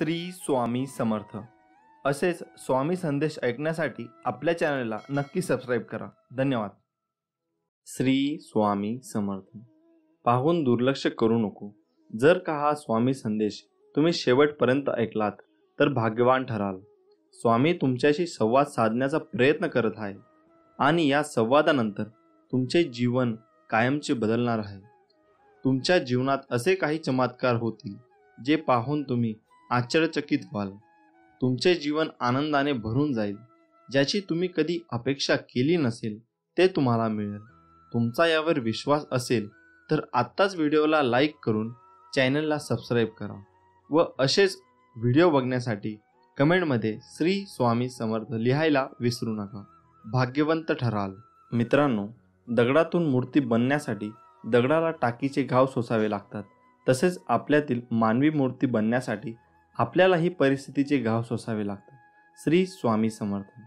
श्री स्वामी समर्थ असेच स्वामी संदेश ऐकण्यासाठी आपल्या चॅनलला नक्की सबस्क्राईब करा. धन्यवाद. श्री स्वामी समर्थ. पाहून दुर्लक्ष करू नको. जर का हा स्वामी संदेश तुम्ही शेवटपर्यंत ऐकलात तर भाग्यवान ठराल. स्वामी तुमच्याशी संवाद साधण्याचा प्रयत्न करत आहे आणि या संवादानंतर तुमचे जीवन कायमचे बदलणार आहे. तुमच्या जीवनात असे काही चमत्कार होतील जे पाहून तुम्ही आश्चर्यचकित व्हाल. तुमचे जीवन आनंदाने भरून जाईल. ज्याची तुम्ही कधी अपेक्षा केली नसेल ते तुम्हाला मिळेल. तुमचा यावर विश्वास असेल तर आत्ताच व्हिडिओला लाईक करून चॅनलला सबस्क्राईब करा व असेच व्हिडिओ बघण्यासाठी कमेंटमध्ये श्री स्वामी समर्थ लिहायला विसरू नका. भाग्यवंत ठराल. मित्रांनो, दगडातून मूर्ती बनण्यासाठी दगडाला टाकीचे घाव सोसावे लागतात. तसेच आपल्यातील मानवी मूर्ती बनण्यासाठी आपल्यालाही परिस्थितीचे घाव सोसावे लागतात. श्री स्वामी समर्थ.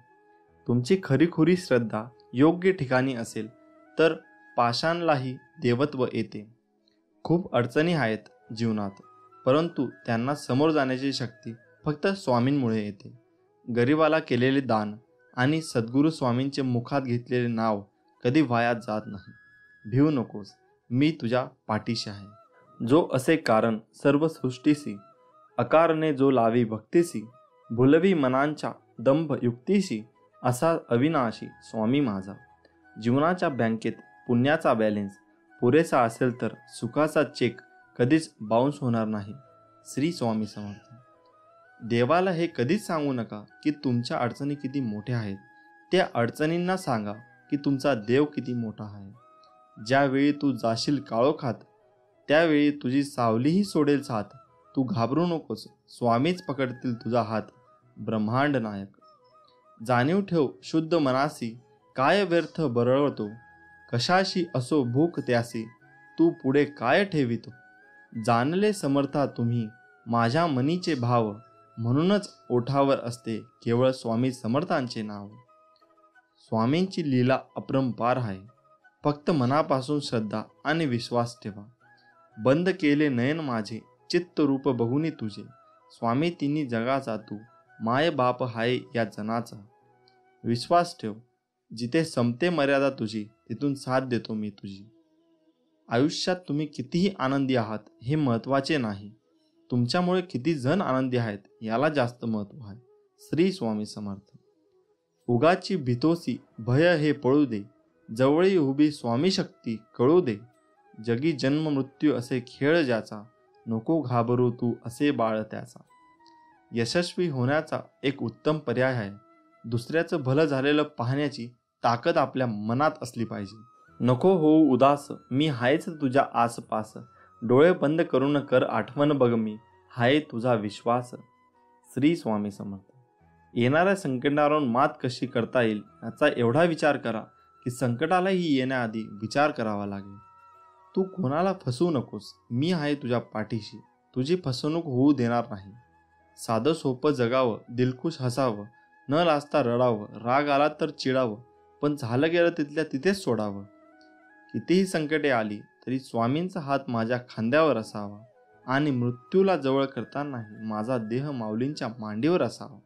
तुमची खरीखुरी श्रद्धा योग्य ठिकाणी असेल तर पाषाणलाही देवत्व येते. खूप अडचणी आहेत जीवनात, परंतु त्यांना समोर जाण्याची शक्ती फक्त स्वामींमुळे येते. गरिबाला केलेले दान आणि सद्गुरू स्वामींचे मुखात घेतलेले नाव कधी वाया जात नाही. भिवू नकोस, मी तुझ्या पाठीशी आहे. जो असे कारण सर्व सृष्टीसी, अकारणे जो लावी भक्तीसी, भुलवी मनांच्या दंभ युक्तीशी, असा अविनाशी स्वामी माझा. जीवनाच्या बँकेत पुण्याचा बॅलेन्स पुरेसा असेल तर सुखाचा चेक कधीच बाउन्स होणार नाही. श्री स्वामी समर्थ. देवाला हे कधीच सांगू नका की तुमच्या अडचणी किती मोठ्या आहेत. त्या अडचणींना सांगा की तुमचा देव किती मोठा आहे. ज्यावेळी तू जाशील काळोखात त्यावेळी तुझी सावलीही सोडेल साथ. तू घाबरू नकोस, स्वामीच पकडतील तुझा हात. ब्रह्मांड नायक. जाणीव ठेव शुद्ध मनासी, काय व्यर्थ बरळतो. कशाशी असो भूक त्यासी, तू पुढे काय ठेवितो. जाणले समर्था तुम्ही माझ्या मनीचे भाव, म्हणूनच ओठावर असते केवळ स्वामी समर्थांचे नाव. स्वामींची लीला अपरंपार आहे. फक्त मनापासून श्रद्धा आणि विश्वास ठेवा. बंद केले नयन माझे चित्त रूप बघुनी तुझे. स्वामी तिन्ही जगाचा तू माय बाप हाय या जनाचा. विश्वास ठेव, जिथे संपते मर्यादा तुझी तिथून साथ देतो मी तुझी. आयुष्यात तुम्ही कितीही आनंदी आहात हे महत्त्वाचे नाही, तुमच्यामुळे किती जण आनंदी आहेत याला जास्त महत्त्व आहे. श्री स्वामी समर्थ. उगाची भीतोसी भय हे पळू दे, जवळी उभी स्वामी शक्ती कळू दे. जगी जन्म मृत्यू असे खेळ ज्याचा, नको घाबरू तू असे बाळ त्याचा. यशस्वी होण्याचा एक उत्तम पर्याय आहे. दुसऱ्याचं भलं झालेलं पाहण्याची ताकद आपल्या मनात असली पाहिजे. नको होऊ उदास, मी हायच तुझ्या आसपास. डोळे बंद करून कर आठवण बघ मी, हाय तुझा विश्वास. श्री स्वामी समर्थ. येणाऱ्या संकटावर मात कशी करता येईल याचा एवढा विचार करा की संकटालाही येण्याआधी विचार करावा लागेल. तू कोणाला फसवू नकोस, मी आहे तुझ्या पाठीशी. तुझी फसवणूक होऊ देणार नाही. साधं सोपं जगावं, दिलखुश हसावं, न लाजता रडावं, राग आला तर चिडावं, पण झालं गेलं तिथल्या तिथेच सोडावं. कितीही संकटे आली तरी स्वामींचा हात माझ्या खांद्यावर असावा आणि मृत्यूला जवळ करतानाही माझा देह माऊलींच्या मांडीवर असावा.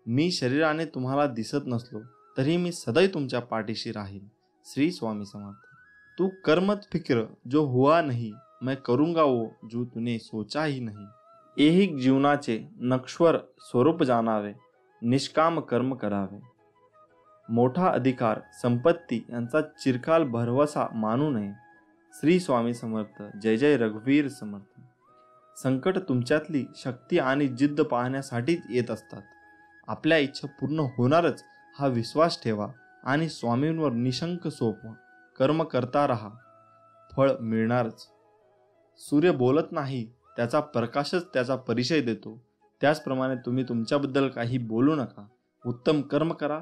मी शरीराने तुम्हाला दिसत नसलो तरी मी सदैव तुमच्या पाठीशी राहील. श्री स्वामी समर्थ. तू कर्मत फिक्र जो हुआ नहीं, मैं करूँगा वो जो तूने सोचा ही नहीं. ऐहिक जीवनाचे नश्वर स्वरूप जाणावे, निष्काम कर्म करावे. मोठा अधिकार संपत्ती यांचा चिरकाल भरवसा मानू नये. श्री स्वामी समर्थ. जय जय रघुवीर समर्थ. संकट तुमच्यातली शक्ती आणि जिद्द पाहण्यासाठीच येत असतात. आपल्या इच्छा पूर्ण होणारच हा विश्वास ठेवा आणि स्वामींवर निशंक सोपवा. कर्म करता राहा, फळ मिळणारच. सूर्य बोलत नाही, त्याचा प्रकाशच त्याचा परिचय देतो. त्याचप्रमाणे तुम्ही तुमच्याबद्दल काही बोलू नका. उत्तम कर्म करा,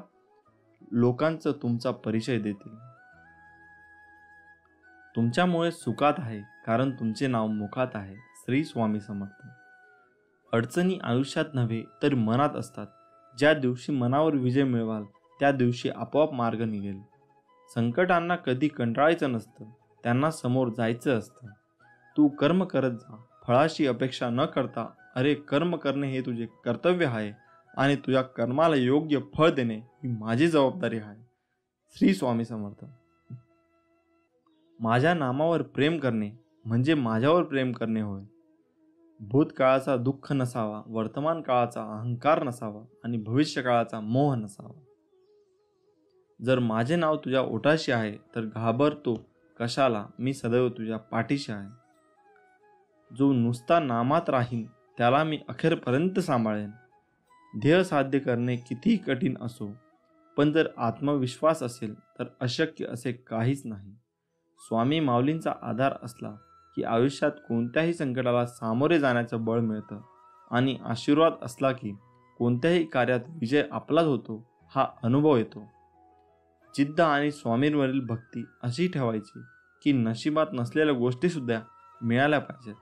लोकांचं तुमचा परिचय देतील. तुमच्यामुळे सुखात आहे कारण तुमचे नाव मुखात आहे. श्री स्वामी समर्थ. अडचणी आयुष्यात नव्हे तर मनात असतात. ज्या दिवशी मनावर विजय मिळवाल त्या दिवशी आपोआप मार्ग निघेल. संकटांना कधी कंटाळायचं नसतं, त्यांना समोर जायचं असतं. तू कर्म करत जा, फळाची अपेक्षा न करता अरे कर्म करणे हे तुझे कर्तव्य आहे आणि तुझ्या कर्माला योग्य फळ देणे ही माझी जबाबदारी आहे. श्री स्वामी समर्थ. माझ्या नामावर प्रेम करणे म्हणजे माझ्यावर प्रेम करणे होय. भूतकाळाचा दुःख नसावा, वर्तमान काळाचा अहंकार नसावा आणि भविष्य काळाचा मोह नसावा. जर माझे नाव तुझ्या ओठाशी आहे तर घाबरतो कशाला, मी सदैव तुझ्या पाठीशी आहे. जो नुसता नामात राहीन त्याला मी अखेरपर्यंत सांभाळेन. ध्येय साध्य करणे कितीही कठीण असो, पण जर आत्मविश्वास असेल तर अशक्य असे काहीच नाही. स्वामी माऊलींचा आधार असला की आयुष्यात कोणत्याही संकटाला सामोरे जाण्याचं बळ मिळतं आणि आशीर्वाद असला की कोणत्याही कार्यात विजय आपलाच होतो हा अनुभव येतो. जिद्द आणि स्वामींवरील भक्ती अशी ठेवायची की नशिबात नसलेल्या गोष्टी सुद्धा मिळाल्या पाहिजेत.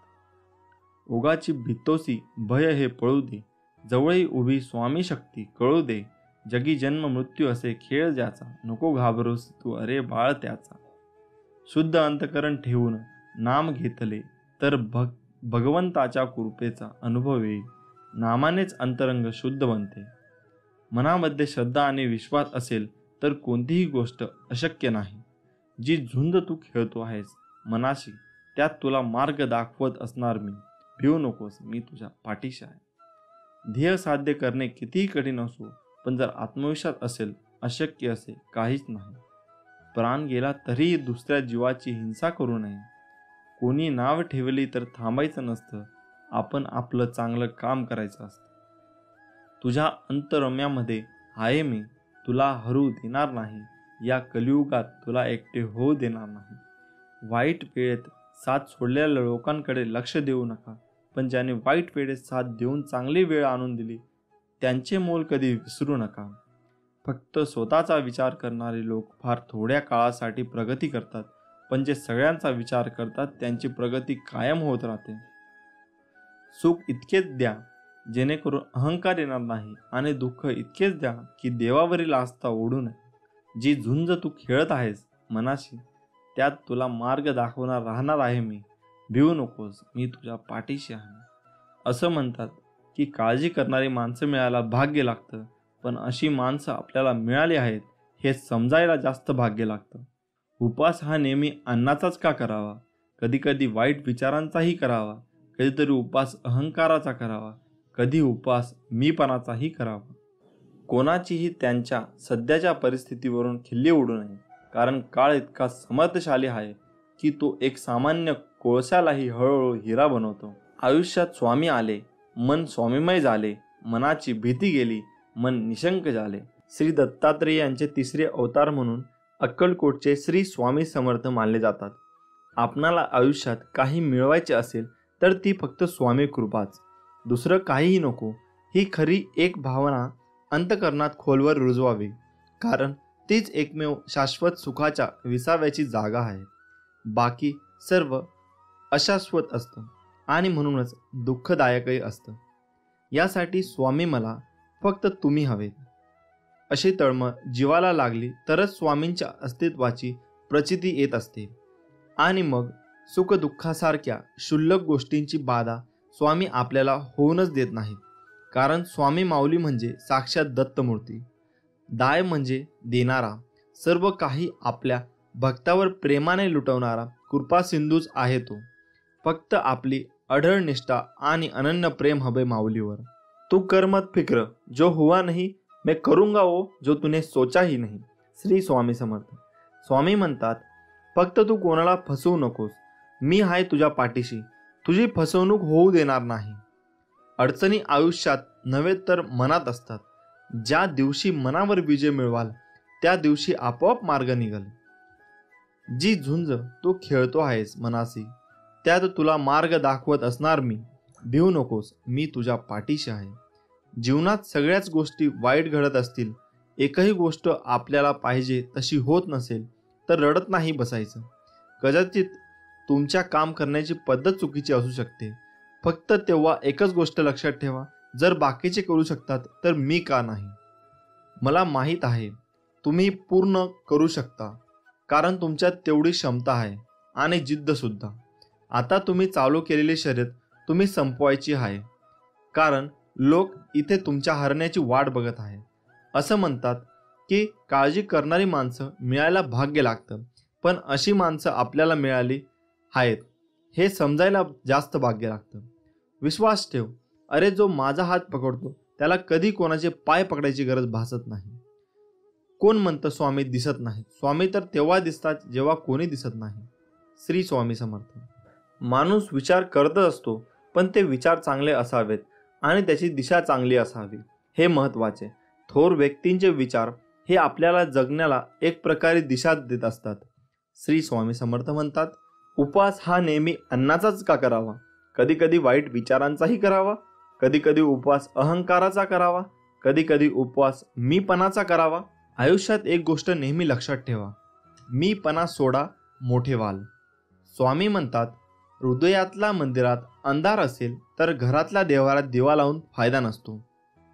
ओगाची भितोसी भय हे पळू दे, जवळही उभी स्वामी शक्ती कळू दे. जगी जन्म मृत्यू असे खेळ ज्याचा, नको घाबरूस तू अरे बाळ त्याचा. शुद्ध अंतकरण ठेवून नाम घेतले तर भगवंताच्या कृपेचा अनुभव येईल. नामानेच अंतरंग शुद्ध बनते. मनामध्ये श्रद्धा आणि विश्वास असेल तर कोणतीही गोष्ट अशक्य नाही. जी झुंज तू खेळतो आहेस मनाशी, त्यात तुला मार्ग दाखवत असणार मी. भिवू नकोस, मी तुझ्या पाठीशी आहे. ध्येय साध्य करणे कितीही कठीण असो, पण जर आत्मविश्वास असेल अशक्य असे काहीच नाही. प्राण गेला तरीही दुसऱ्या जीवाची हिंसा करू नये. कोणी नाव ठेवली तर थांबायचं नसतं, आपण आपलं चांगलं काम करायचं असतं. तुझ्या अंतरम्यामध्ये आहे मी, तुला हरू देणार नाही. या कलियुगात तुला एकटे होऊ देणार नाही. वाईट वेळेत साथ सोडलेल्या लोकांकडे लक्ष देऊ नका, पण ज्याने वाईट वेळेत साथ देऊन चांगली वेळ आणून दिली त्यांचे मोल कधी विसरू नका. फक्त स्वतःचा विचार करणारे लोक फार थोड्या काळासाठी प्रगती करतात, पण जे सगळ्यांचा विचार करतात त्यांची प्रगती कायम होत राहते. सुख इतकेच द्या जेणेकरून अहंकार येणार नाही आणि दुःख इतकेच द्या की देवावरील आस्था ओढू नये. जी झुंज तू खेळत आहेस मनाशी, त्यात तुला मार्ग दाखवणार राहणार आहे मी. भिवू नकोस, मी तुझ्या पाठीशी आहे. असं म्हणतात की काळजी करणारी माणसं मिळायला भाग्य लागतं, पण अशी माणसं आपल्याला मिळाली आहेत हे समजायला जास्त भाग्य लागतं. उपवास हा नेहमी अन्नाचाच का करावा? कधीकधी वाईट विचारांचाही करावा. कधीतरी उपवास अहंकाराचा करावा. कधी उपवास मीपणाचाही करावा. कोणाचीही त्यांच्या सध्याच्या परिस्थितीवरून खिल्ली उडू नये, कारण काळ इतका समर्थशाली आहे की तो एक सामान्य कोळशालाही हळूहळू हिरा बनवतो. आयुष्यात स्वामी आले, मन स्वामीमय झाले. मनाची भीती गेली, मन निशंक झाले. श्री दत्तात्रेय यांचे तिसरे अवतार म्हणून अक्कलकोटचे श्री स्वामी समर्थ मानले जातात. आपणाला आयुष्यात काही मिळवायचे असेल तर ती फक्त स्वामी कृपाच, दुसरं काहीही नको. ही खरी एक भावना अंतकरणात खोलवर रुजवावी, कारण तीच एकमेव शाश्वत सुखाच्या विसाव्याची जागा आहे. बाकी सर्व अशाश्वत असतं आणि म्हणूनच दुःखदायकही असतं. यासाठी स्वामी मला फक्त तुम्ही हवेत अशी तळमळ जीवाला लागली तरच स्वामींच्या अस्तित्वाची प्रचिती येत असते. आणि मग सुखदुःखासारख्या क्षुल्लक गोष्टींची बाधा स्वामी आपल्याला होऊनच देत नाहीत, कारण स्वामी माऊली म्हणजे साक्षात दत्तमूर्ती. दाय म्हणजे देणारा, सर्व काही आपल्या भक्तावर प्रेमाने लुटवणारा कृपा सिंधूच आहे तो. फक्त आपली अढळ निष्ठा आणि अनन्य प्रेम हवे माऊलीवर. तू कर मत फिक्र, जो हुआ नहीं मैं करूंगा वो जो तूने सोचा ही नहीं. श्री स्वामी समर्थ. स्वामी म्हणतात, फक्त तू कोणाला फसवू नकोस, मी आहे तुझ्या पाठीशी, तुझी फसवणूक होऊ देणार नाही. अडचणी आयुष्यात नव्हे तर मनात असतात. ज्या दिवशी मनावर विजय मिळवाल त्या दिवशी आपोआप मार्ग निघल. जी झुंज तू खेळतो आहेस मनाशी, त्यात तुला मार्ग दाखवत असणार मी. भिवू नकोस, मी तुझ्या पाठीशी आहे. जीवनात सगळ्याच गोष्टी वाईट घडत असतील, एकही गोष्ट आपल्याला पाहिजे तशी होत नसेल तर रडत नाही बसायचं. कदाचित तुमच्या काम करण्याची पद्धत चुकीची असू शकते, फक्त तेव्हा एकच गोष्ट लक्षात ठेवा, जर बाकीचे करू शकतात तर मी का नाही. मला माहीत आहे तुम्ही पूर्ण करू शकता, कारण तुमच्यात तेवढी क्षमता आहे आणि जिद्द सुद्धा. आता तुम्ही चालू केलेली शर्यत तुम्ही संपवायची आहे. कारण लोक इथे तुमच्या हरण्याची वाट बघत आहे. असं म्हणतात की काळजी करणारी माणसं मिळायला भाग्य लागतं, पण अशी माणसं आपल्याला मिळाली आहेत हे समजायला जास्त भाग्य लागतं. विश्वास ठेव, अरे जो माझा हात पकडतो त्याला कधी कोणाचे पाय पकडायची गरज भासत नाही. कोण म्हणतं स्वामी दिसत नाही? स्वामी तर तेव्हा दिसतात जेव्हा कोणी दिसत नाही. श्री स्वामी समर्थ. माणूस विचार करतच असतो, पण ते विचार चांगले असावेत आणि त्याची दिशा चांगली असावी हे महत्त्वाचे. थोर व्यक्तींचे विचार हे आपल्याला जगण्याला एक प्रकारे दिशा देत असतात. श्री स्वामी समर्थ म्हणतात, उपवास हा नेहमी अन्नाचाच का करावा? कधी कधी वाईट विचारांचाही करावा, कधी कधी उपवास अहंकाराचा करावा, कधी कधी उपवास मीपणाचा करावा. आयुष्यात एक गोष्ट नेहमी लक्षात ठेवा, मीपणा सोडा, मोठे व्हाल. स्वामी म्हणतात, हृदयातल्या मंदिरात अंधार असेल तर घरातल्या देवारात दिवा लावून फायदा नसतो.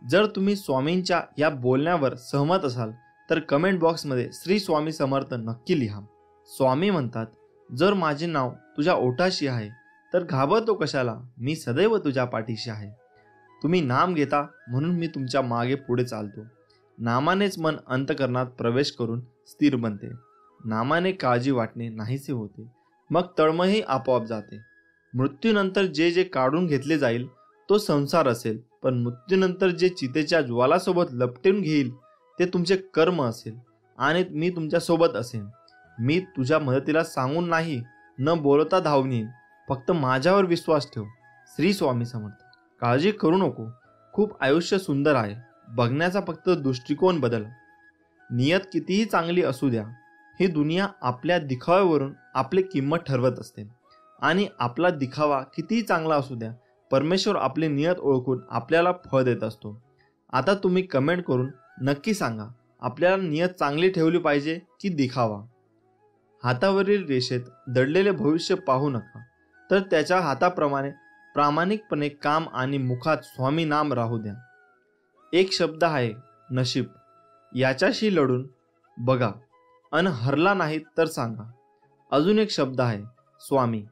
जर तुम्ही स्वामींच्या या बोलण्यावर सहमत असाल तर कमेंट बॉक्समध्ये श्री स्वामी समर्थ नक्की लिहा. स्वामी म्हणतात, जर माझे नाव तुझ्या ओठाशी आहे तर घाबरतो कशाला? मी सदैव तुझ्या पाठीशी आहे. तुम्ही नाम घेता म्हणून मी तुमच्या मागे पुढे चालतो. नामानेच मन अंतःकरणात प्रवेश करून स्थिर बनते. नामाने काळजी वाटणे नाहीसे होते, मग तळमळही आपोआप जाते. मृत्यूनंतर जे जे काढून घेतले जाईल तो संसार असेल, पण मृत्यूनंतर जे चितेच्या ज्वालासोबत लपटून घेईल ते तुमचे कर्म असेल आणि मी तुमच्यासोबत असेन. मी तुझ्या मदतीला सांगून नाही, न बोलता धावून येईन. फक्त माझ्यावर विश्वास ठेव. श्री स्वामी समर्थ. काळजी करू नको, खूप आयुष्य सुंदर आहे. बघण्याचा फक्त दृष्टिकोन बदल. नियत कितीही चांगली असू द्या, ही दुनिया आपल्या दिखाव्यावरून आपली किंमत ठरवत असते. आणि आपला दिखावा कितीही चांगला असू द्या, परमेश्वर आपली नियत ओळखून आपल्याला फळ देत असतो. आता तुम्ही कमेंट करून नक्की सांगा, आपल्याला नियत चांगली ठेवली पाहिजे की दिखावा? हातावरील रेषेत दडलेले भविष्य पाहू नका, तर त्याच्या हाताप्रमाणे प्रामाणिकपणे काम आणि मुखात स्वामी नाम राहू द्या. एक शब्द आहे नशीब, याच्याशी लढून बघा अन हरला नाही तर सांगा. अजून एक शब्द आहे स्वामी,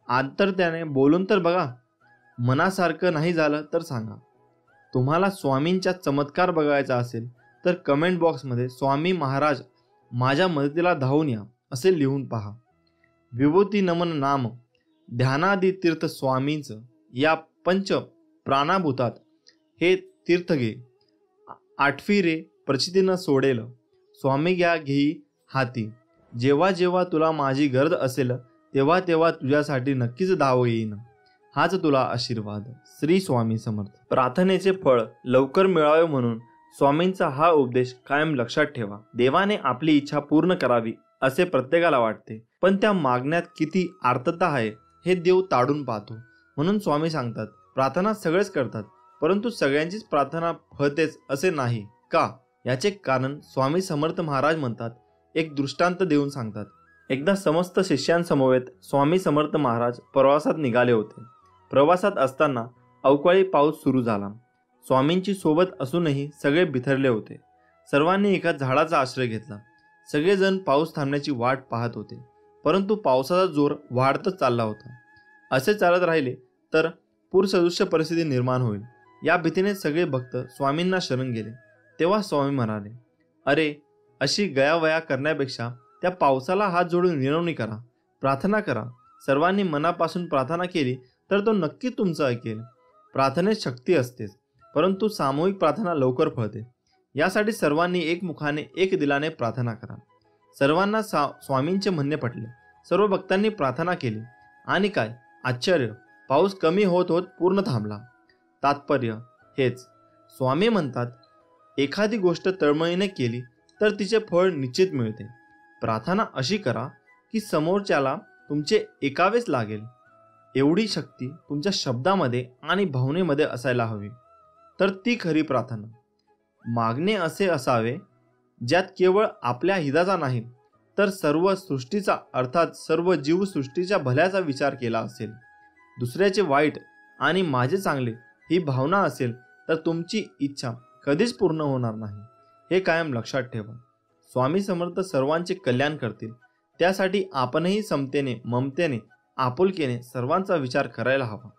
आंतरत्याने बोलून तर बघा. मनासारखं नाही झालं तर सांगा. तुम्हाला स्वामींचा चमत्कार बघायचा असेल तर कमेंट बॉक्समध्ये स्वामी महाराज माझ्या मदतीला धावून या असे लिहून पहा. विभूती नमन नाम ध्यानादी तीर्थ स्वामींचं या पंच प्राणाभूतात हे तीर्थ घे. आठवी रे प्रचितीनं सोडेल, स्वामी घ्या घेई हाती. जेव्हा जेव्हा तुला माझी गरज असेल तेव्हा तेव्हा तुझ्यासाठी नक्कीच धाव येईन. हाच तुला आशीर्वाद. श्री स्वामी समर्थ. प्रार्थनेचे फळ लवकर मिळावे म्हणून स्वामींचा हा उपदेश कायम लक्षात ठेवा. देवाने आपली इच्छा पूर्ण करावी असे प्रत्येकाला वाटते, पण त्या मागण्यात किती आर्तता आहे हे देव ताडून पाहतो. म्हणून स्वामी सांगतात, प्रार्थना सगळेच करतात, परंतु सगळ्यांचीच प्रार्थना फळतेच असे नाही का? याचे कारण स्वामी समर्थ महाराज म्हणतात, एक दृष्टांत देऊन सांगतात. एकदा समस्त शिष्यांसमवेत स्वामी समर्थ महाराज प्रवासात निघाले होते. प्रवासात असताना अवकाळी पाऊस सुरू झाला. स्वामींची सोबत असूनही सगळे बिथरले होते. सर्वांनी एका झाडाचा आश्रय घेतला. सगळेजण पाऊस थांबण्याची वाट पाहत होते, परंतु पावसाचा जोर वाढतच चालला होता. असे चालत राहिले तर पूरसदृश्य परिस्थिती निर्माण होईल या भीतीने सगळे भक्त स्वामींना शरण गेले. तेव्हा स्वामी म्हणाले, अरे, अशी गयावया करण्यापेक्षा त्या पावसाला हात जोडून विनवणी करा, प्रार्थना करा. सर्वांनी मनापासून प्रार्थना केली तर तो नक्की तुमचं ऐकेल. प्रार्थनेत शक्ती असतेच, परंतु सामूहिक प्रार्थना लवकर फळते. यासाठी सर्वांनी एकमुखाने एक दिलाने प्रार्थना करा. सर्वांना स्वामींचे म्हणणे पटले. सर्व भक्तांनी प्रार्थना केली आणि काय आश्चर्य, पाऊस कमी होत होत पूर्ण थांबला. तात्पर्य हेच, स्वामी म्हणतात, एखादी गोष्ट तळमळीने केली तर तिचे फळ निश्चित मिळते. प्रार्थना अशी करा की समोरच्याला तुमचे ऐकावेच लागेल. एवढी शक्ती तुमच्या शब्दामध्ये आणि भावनेमध्ये असायला हवी, तर ती खरी प्रार्थना. मागणे असे असावे ज्यात केवळ आपल्या हिताचा नाही तर सर्व सृष्टीचा, अर्थात सर्व जीवसृष्टीच्या भल्याचा विचार केला असेल. दुसऱ्याचे वाईट आणि माझे चांगले ही भावना असेल तर तुमची इच्छा कधीच पूर्ण होणार नाही. हे कायम लक्षात ठेवा. स्वामी समर्थ सर्वांचे कल्याण करतील, त्यासाठी आपणही समतेने, ममतेने, आपुलकीने सर्वांचा विचार करायला हवा.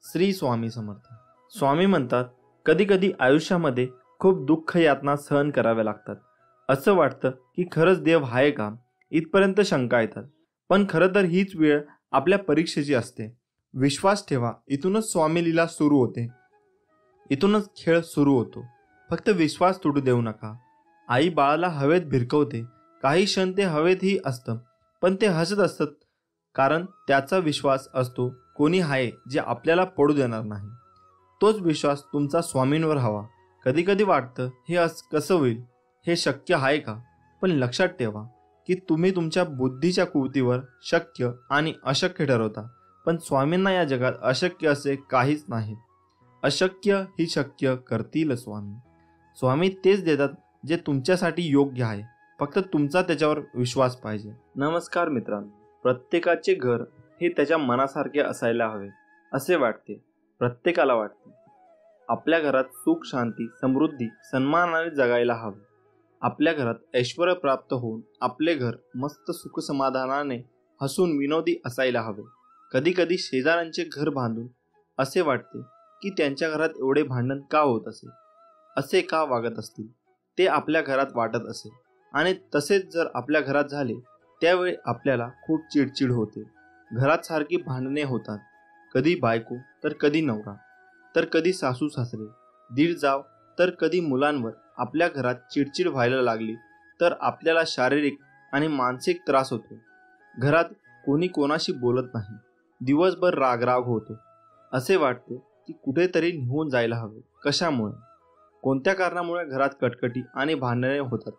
श्री स्वामी समर्थ. स्वामी म्हणतात, कधी कधी आयुष्यामध्ये खूप दुःख यातना सहन कराव्या लागतात. असं वाटतं की खरंच देव आहे का, इथपर्यंत शंका येतात. पण खरं तर हीच वेळ आपल्या परीक्षेची असते. विश्वास ठेवा, इथूनच स्वामी लीला सुरू होते, इथूनच खेळ सुरू होतो. फक्त विश्वास तुटू देऊ नका. आई बाळाला हवेत भिरकवते, काही क्षण ते हवेतही असतं, पण ते हसत असतात, कारण त्याचा विश्वास असतो कोणी आहे जे आपल्याला पडू देणार नाही. तोच विश्वास तुमचा स्वामींवर हवा. कधी कधी वाटतं हे कसं होईल, हे शक्य आहे का? पण लक्षात ठेवा की तुम्ही तुमच्या बुद्धीच्या कुवतीवर शक्य आणि अशक्य ठरवता, पण स्वामींना या जगात अशक्य असे काहीच नाही. अशक्य ही शक्य करतील स्वामी. स्वामी तेच देतात जे तुमच्यासाठी योग्य आहे, फक्त तुमचा त्याच्यावर विश्वास पाहिजे. नमस्कार मित्रांनो, प्रत्येकाचे घर हे त्याच्या मनासारखे असायला हवे असे वाटते. प्रत्येकाला वाटते आपल्या घरात सुख, शांती, समृद्धी, सन्मानाने जगायला हवे. आपल्या घरात ऐश्वर्य प्राप्त होऊन आपले घर मस्त सुख समाधानाने हसून विनोदी असायला हवे. कधी कधी शेजाऱ्यांचे घर बांधून असे वाटते की त्यांच्या घरात एवढे भांडण का होत असेल, असे का वागत असतील, ते आपल्या घरात वाटत असेल. आणि तसेच जर आपल्या घरात झाले त्यावेळी आपल्याला खूप चिडचिड होते. घरात सारखी भांडणे होतात, कधी बायको तर कधी नवरा, तर कधी सासू सासरे, दीर जाव, तर कधी मुलांवर. आपल्या घरात चिडचिड व्हायला लागली तर आपल्याला शारीरिक आणि मानसिक त्रास होतो. घरात कोणी कोणाशी बोलत नाही, दिवसभर रागराग होतो. असे वाटते की कुठेतरी निघून जायला हवे. कशामुळे, कोणत्या कारणामुळे घरात कटकटी आणि भांडणे होतात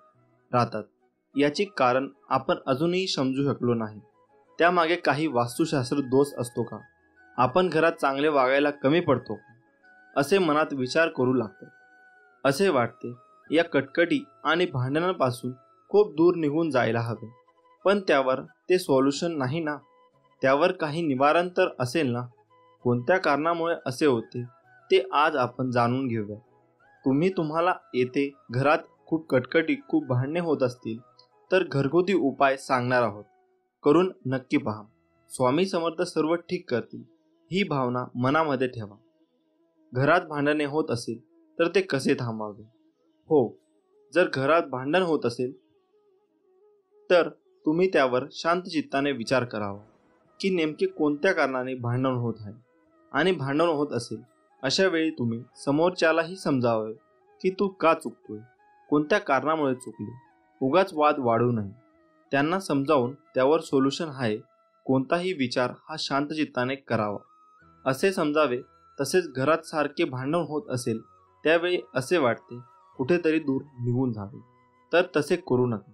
राहतात, याचे कारण आपण अजूनही समजू शकलो नाही. त्यामागे काही वास्तुशास्त्र दोष असतो का? आपण घरात चांगले वागायला कमी पडतो का? असे मनात विचार करू लागतात. असे वाटते या कटकटी आणि भांडणांपासून खूप दूर निघून जायला हवे. पण त्यावर ते सोल्युशन नाही ना, त्यावर काही निवारण तर असेल ना. कोणत्या कारणामुळे असे होते ते आज आपण जाणून घेऊया. तुम्हाला येथे घरात खूप कटकटी, खूप भांडणे होत असतील तर घरगुती उपाय सांगणार आहोत, करून नक्की पहा. स्वामी समर्थ सर्व ठीक करतील, ही भावना मनामध्ये ठेवा. घरात भांडणे होत असेल तर ते कसे थांबवावे? हो, जर घरात भांडण होत असेल तर तुम्ही त्यावर शांत चित्ताने विचार करावा की नेमके कोणत्या कारणाने भांडण होत आहे. आणि भांडण होत असेल अशा वेळी तुम्ही समोरच्यालाही समजावे की तू का चुकतोय, कोणत्या कारणामुळे चुकले. उगाच वाद वाढू नये. त्यांना समजावून त्यावर सोल्युशन आहे कोणताही विचार हा शांत चित्ताने करावा असे समजावे. तसेच घरात सारखे भांडण होत असेल त्यावेळी असे वाटते कुठेतरी दूर निघून जावे, तर तसे करू नका.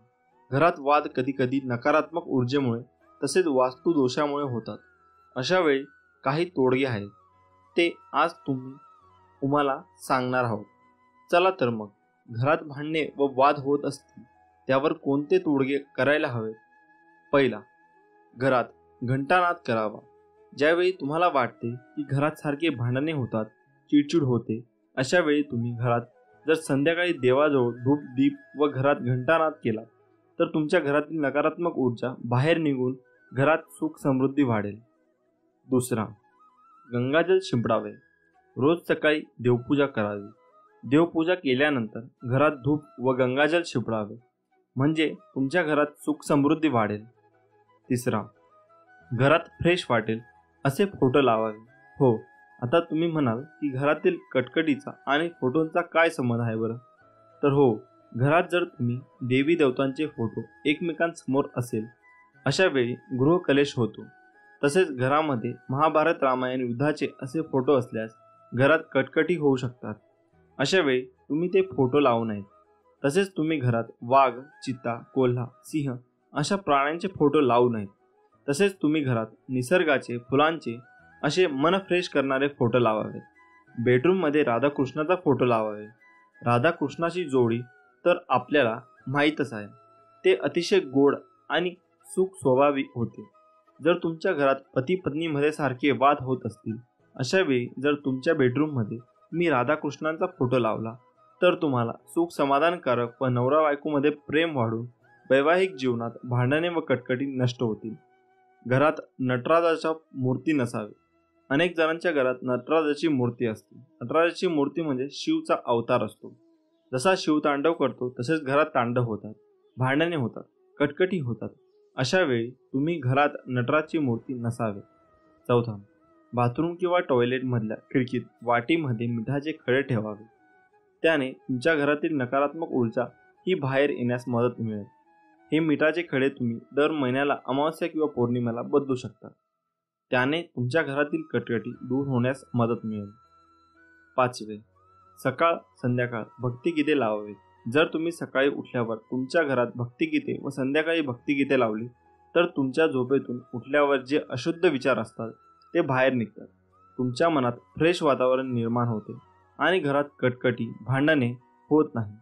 घरात वाद कधी कधी नकारात्मक ऊर्जेमुळे तसेच वास्तुदोषामुळे होतात. अशा वेळी काही तोडगे आहेत, ते आज तुम्हाला सांगणार आहोत. चला तर मग, घरात भांडणे व वाद होत असतील त्यावर कोणते तोडगे करायला हवे. पहिला, घरात घंटानाद करावा. ज्यावेळी तुम्हाला वाटते की घरात सारखे भांडणे होतात, चिडचिड होते, अशा वेळी तुम्ही घरात जर संध्याकाळी देवाजवळ धूप दीप व घरात घंटानाद केला तर तुमच्या घरातील नकारात्मक ऊर्जा बाहेर निघून घरात सुख समृद्धी वाढेल. दुसरा, गंगाजल शिंपडावे. रोज सकाळी देवपूजा करावी. देवपूजा केल्यानंतर घरात धूप व गंगाजल शिंपडावे, म्हणजे तुमच्या घरात सुख समृद्धी वाढेल. तिसरा, घरात फ्रेश वाटेल असे फोटो लावावे. हो, आता तुम्ही म्हणाल की घरातील कटकटीचा आणि फोटोंचा काय संबंध आहे बरं? तर हो, घरात जर तुम्ही देवी देवतांचे फोटो एकमेकांसमोर असेल अशा वेळी गृहकलेश होतो. तसेच घरामध्ये महाभारत रामायण युद्धाचे असे फोटो असल्यास घरात कटकटी होऊ शकतात. अशा वेळी तुम्ही ते फोटो लावू नयेत. तसेच तुम्ही घरात वाघ, चित्ता, कोल्हा, सिंह अशा प्राण्यांचे फोटो लावू नयेत. तसेच तुम्ही घरात निसर्गाचे, फुलांचे असे मन फ्रेश करणारे फोटो लावावे. बेडरूममध्ये राधाकृष्णाचा फोटो लावावे. राधाकृष्णाची जोडी तर आपल्याला माहीतच आहे, ते अतिशय गोड आणि सुख स्वभावी होते. जर तुमच्या घरात पती पत्नीमध्ये सारखे वाद होत असतील अशा वेळी जर तुमच्या बेडरूममध्ये मी राधाकृष्णांचा फोटो लावला तर तुम्हाला सुख समाधानकारक व नवरा बायकोमध्ये प्रेम वाढून वैवाहिक जीवनात भांडणे व कटकटी नष्ट होतील. घरात नटराजाच्या मूर्ती नसावी. अनेक जणांच्या घरात नटराजाची मूर्ती असते. नटराजाची मूर्ती म्हणजे शिवचा अवतार असतो. जसा शिव तांडव करतो तसेच घरात तांडव होतात, भांडणे होतात, कटकटी होतात. अशा वेळी तुम्ही घरात नटराजची मूर्ती नसावे. चौथा, बाथरूम किंवा टॉयलेटमधल्या खिडकीत वाटीमध्ये मिठाचे खडे ठेवावे. त्याने तुमच्या घरातील नकारात्मक ऊर्जा ही बाहेर येण्यास मदत मिळेल. हे मिठाचे खडे तुम्ही दर महिन्याला अमावस्या किंवा पौर्णिमेला बदलू शकता. त्याने तुमच्या घरातील कटकटी दूर होण्यास मदत मिळेल. पाचवे, सकाळ संध्याकाळ भक्तिगीते लावावीत. जर तुम्ही सकाळी उठल्यावर तुमच्या घरात भक्तिगीते व संध्याकाळी भक्तिगीते लावली तर तुमच्या झोपेतून उठल्यावर जे अशुद्ध विचार असतात ते बाहेर निघतात. तुमच्या मनात फ्रेश वातावरण निर्माण होते आणि घरात कटकटी भांडणे होत नाही.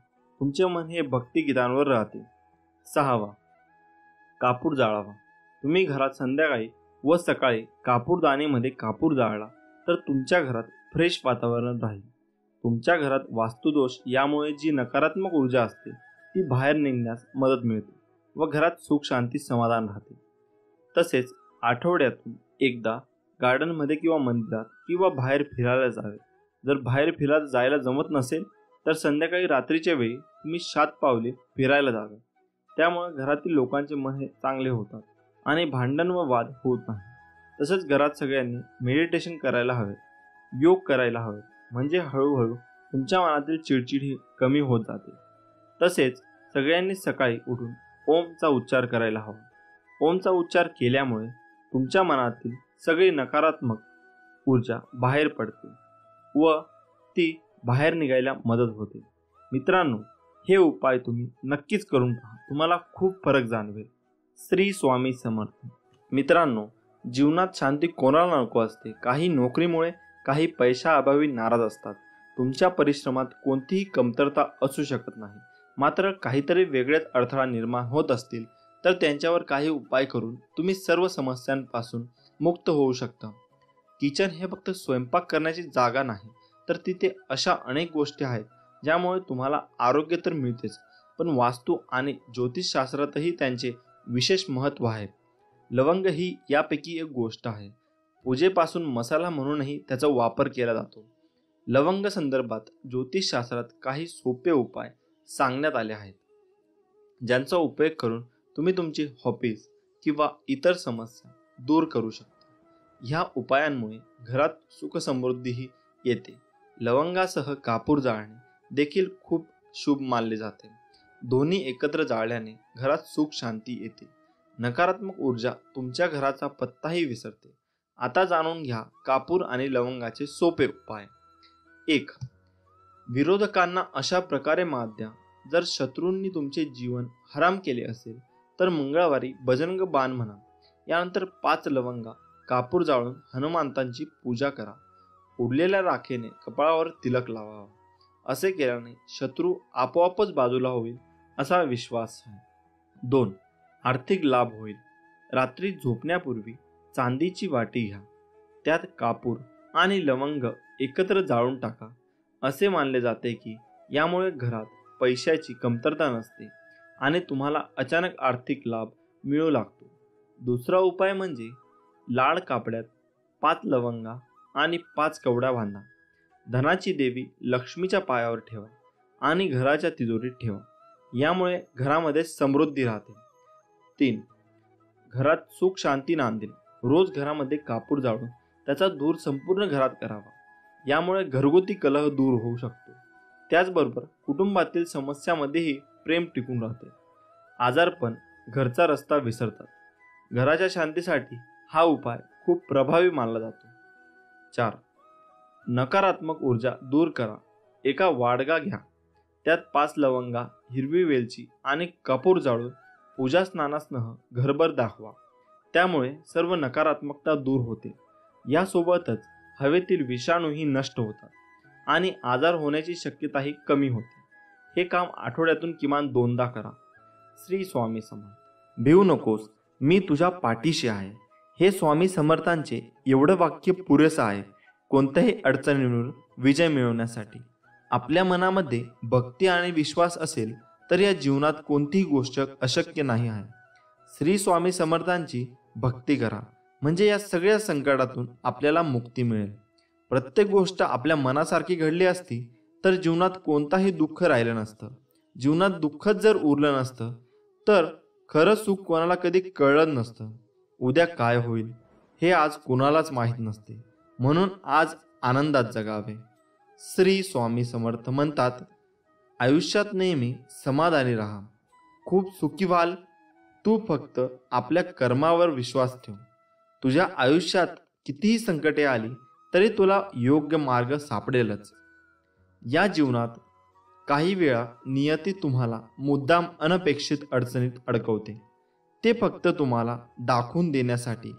तुमचे मन हे भक्तिगीतांवर राहते. सहावा, कापूर जाळावा. तुम्ही घरात संध्याकाळी व सकाळी कापूरदानीमध्ये कापूर जाळला तर तुमच्या घरात फ्रेश वातावरण राहील. तुमच्या घरात वास्तुदोष यामुळे जी नकारात्मक ऊर्जा असते ती बाहेर निघण्यास मदत मिळते व घरात सुख शांती समाधान राहते. तसेच आठवड्यातून एकदा गार्डनमध्ये किंवा मंदिरात किंवा बाहेर फिरायला जावे. जर बाहेर फिरायला जायला जमत नसेल तर संध्याकाळी रात्रीच्या वेळी तुम्ही 7 पावले फिरायला जावे. त्यामुळे घरातील लोकांचे मन हे चांगले होतात आणि भांडण व वाद होत नाही. तसेच घरात सगळ्यांनी मेडिटेशन करायला हवे, योग करायला हवे, म्हणजे हळूहळू तुमच्या मनातील चिडचिड ही कमी होत जाते. तसेच सगळ्यांनी सकाळी उठून ओमचा उच्चार करायला हवा. ओमचा उच्चार केल्यामुळे तुमच्या मनातील सगळी नकारात्मक ऊर्जा बाहेर पडते व ती बाहेर निघायला मदत होते. मित्रांनो, हे उपाय तुम्ही नक्कीच करून पहा, तुम्हाला खूप फरक जाणवेल. श्री स्वामी समर्थ. मित्रांनो, जीवनात शांती कोणाला नको असते. काही नोकरीमुळे, काही पैशाअभावी नाराज असतात. तुमच्या परिश्रमात कोणतीही कमतरता असू शकत नाही. मात्र काहीतरी वेगळेच अडथळा निर्माण होत असतील तर त्यांच्यावर काही उपाय करून तुम्ही सर्व समस्यांपासून मुक्त होऊ शकता. किचन हे फक्त स्वयंपाक करण्याची जागा नाही, तर तिथे अशा अनेक गोष्टी आहेत ज्यामुळे तुम्हाला आरोग्य तर मिळतेच, पण वास्तू आणि ज्योतिषशास्त्रातही त्यांचे विशेष महत्त्व आहे. लवंग ही यापैकी एक गोष्ट आहे. पूजेपासून मसाला म्हणूनही त्याचा वापर केला जातो. लवंग संदर्भात ज्योतिषशास्त्रात काही सोपे उपाय सांगण्यात आले आहेत, ज्यांचा उपयोग करून तुम्ही तुमची हॉबीज किंवा इतर समस्या दूर करू शकता. ह्या उपायांमुळे घरात सुखसमृद्धीही येते. लवंगासह कापूर जाळणे देखील खूप शुभ मानले जाते. दोन्ही एकत्र जाळल्याने घरात सुख शांती येते. नकारात्मक ऊर्जा तुमच्या घराचा पत्ताही विसरते. आता जाणून घ्या कापूर आणि लवंगाचे सोपे उपाय. 1. विरोधकांना अशा प्रकारे मात द्या. जर शत्रूंनी तुमचे जीवन हराम केले असेल तर मंगळवारी बजरंग बाण म्हणा. यानंतर 5 लवंगा कापूर जाळून हनुमंतांची पूजा करा. उरलेल्या राखेने कपाळावर तिलक लावावा. असे केल्याने शत्रू आपोआपच बाजूला होईल असा विश्वास आहे. 2. आर्थिक लाभ होईल. रात्री झोपण्यापूर्वी चांदीची वाटी घ्या. त्यात कापूर आणि लवंग एकत्र जाळून टाका. असे मानले जाते की यामुळे घरात पैशाची कमतरता नसते आणि तुम्हाला अचानक आर्थिक लाभ मिळू लागतो. दुसरा उपाय म्हणजे लाल कापड्यात 5 लवंगा आणि 5 कवड्या बांधा. धनाची देवी लक्ष्मीच्या पायावर ठेवा आणि घराच्या तिजोरीत ठेवा. यामुळे घरामध्ये समृद्धी राहते. 3. घरात सुख शांती नांदेल. रोज घरामध्ये कापूर जाळून त्याचा धूर संपूर्ण घरात करावा. यामुळे घरगुती कलह दूर होऊ शकतो. त्याचबरोबर कुटुंबातील समस्यामध्येही प्रेम टिकून राहते. आजारपण घरचा रस्ता विसरतात. घराच्या शांतीसाठी हा उपाय खूप प्रभावी मानला जातो. 4. नकारात्मक ऊर्जा दूर करा. एका वाडगा घ्या. त्यात 5 लवंगा, हिरवी वेलची आणि कापूर जाळून पूजा स्नानासह घरभर दाखवा. त्यामुळे सर्व नकारात्मकता दूर होते. यासोबतच हवेतील विषाणूही नष्ट होतात आणि आजार होण्याची शक्यताही कमी होते. हे काम आठवड्यातून किमान 2दा करा. श्री स्वामी समर्थ. भिवू नकोस, मी तुझ्या पाठीशी आहे. हे स्वामी समर्थांचे एवढं वाक्य पुरेसं आहे कोणत्याही अडचणींवर विजय मिळवण्यासाठी. आपल्या मनामध्ये भक्ती आणि विश्वास असेल तर या जीवनात कोणतीही गोष्ट अशक्य नाही आहे. श्री स्वामी समर्थांची भक्ती करा म्हणजे या सगळ्या संकटातून आपल्याला मुक्ती मिळेल. प्रत्येक गोष्ट आपल्या मनासारखी घडली असती तर जीवनात कोणताही दुःख राहिलं नसतं. जीवनात दुःखच जर उरलं नसतं तर खरं सुख कोणाला कधी कळलं नसतं. उद्या काय होईल हे आज कोणालाच माहीत नसते. म्हणून आज आनंदात जगावे. श्री स्वामी समर्थ म्हणतात, आयुष्यात नेहमी समाधानी राहा, खूप सुखी व्हाल. तू फक्त आपल्या कर्मावर विश्वास ठेव. तुझ्या आयुष्यात कितीही संकटे आली तरी तुला योग्य मार्ग सापडेलच. या जीवनात काही वेळा नियती तुम्हाला मुद्दाम अनपेक्षित अडचणीत अडकवते. ते फक्त तुम्हाला दाखवून देण्यासाठी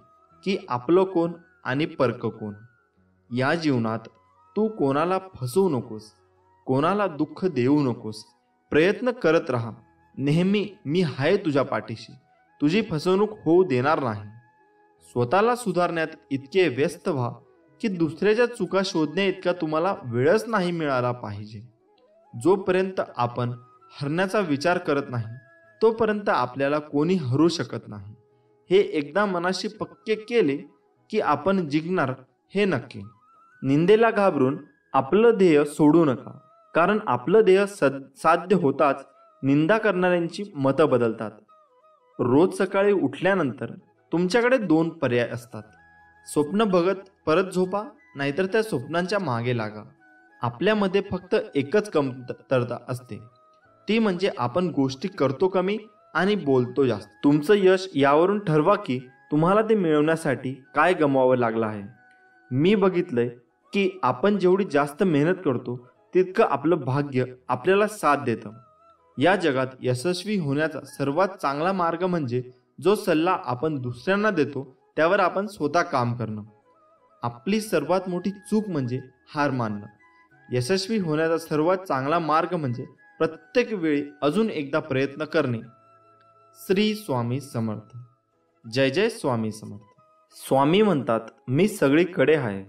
की आपलं कोण आणि परक कोण. या जीवनात तू कोणाला फसवू नकोस, कोणाला दुःख देऊ नकोस. प्रयत्न करत राहा. नेहमी मी आहे तुझ्या पाठीशी, तुझी फसवणूक होऊ देणार नाही. स्वतःला सुधारण्यात इतके व्यस्त व्हा की दुसऱ्याच्या चुका शोधण्या इतका तुम्हाला वेळच नाही मिळाला पाहिजे. जोपर्यंत आपण हरण्याचा विचार करत नाही तोपर्यंत आपल्याला कोणी हरू शकत नाही. हे एकदा मनाशी पक्के केले की आपण जिंकणार हे नक्की. निंदेला घाबरून आपलं ध्येय सोडू नका, कारण आपलं ध्येय साध्य होताच निंदा करणाऱ्यांची मतं बदलतात. रोज सकाळी उठल्यानंतर तुमच्याकडे 2 पर्याय असतात. स्वप्न बघत परत झोपा, नाहीतर त्या स्वप्नांच्या मागे लागा. आपल्यामध्ये फक्त एकच कमतरता असते, ती म्हणजे आपण गोष्टी करतो कमी आणि बोलतो जास्त. तुमचं यश यावरून ठरवा की तुम्हाला ते मिळवण्यासाठी काय गमवावं लागलं आहे. मी बघितलंय की आपण जेवढी जास्त मेहनत करतो तितकं आपलं भाग्य आपल्याला साथ देतं. या जगात यशस्वी होण्याचा सर्वात चांगला मार्ग म्हणजे जो सल्ला आपण दुसऱ्यांना देतो त्यावर आपण स्वतः काम करणं. आपली सर्वात मोठी चूक म्हणजे हार मानणं. यशस्वी होण्याचा सर्वात चांगला मार्ग म्हणजे प्रत्येक वेळी अजून एकदा प्रयत्न करणे. श्री स्वामी समर्थ. जय जय स्वामी समर्थ. स्वामी म्हणतात, मी सगळीकडे आहे,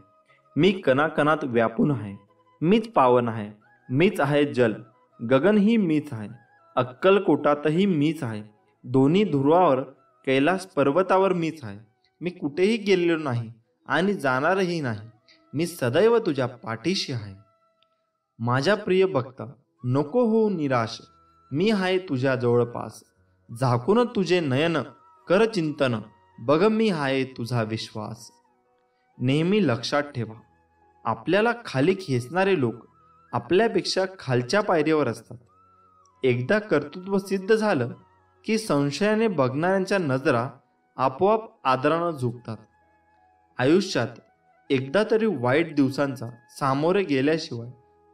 मी कणाकणात व्यापून आहे, मीच पावन आहे, मीच आहे जल, गगनही मीच आहे, अक्कलकोटातही मीच आहे, दोन्ही ध्रुवावर कैलास पर्वतावर मीच आहे. मी कुठेही गेलेलो नाही आणि जाणारही नाही. मी सदैव तुझ्या पाठीशी आहे. माझ्या प्रिय भक्ता, नको होऊ निराश, मी आहे तुझ्या जवळपास. झाकून तुझे नयन कर चिंतन, बघ मी आहे तुझा विश्वास. नेहमी लक्षात ठेवा, आपल्याला खाली खेचणारे लोक आपल्यापेक्षा खालच्या पायरीवर असतात. एकदा कर्तृत्व सिद्ध झालं की संशयाने बघणाऱ्यांच्या नजरा आपोआप आदरानं झुकतात. आयुष्यात एकदा तरी वाईट दिवसांचा सामोरे गेल्याशिवाय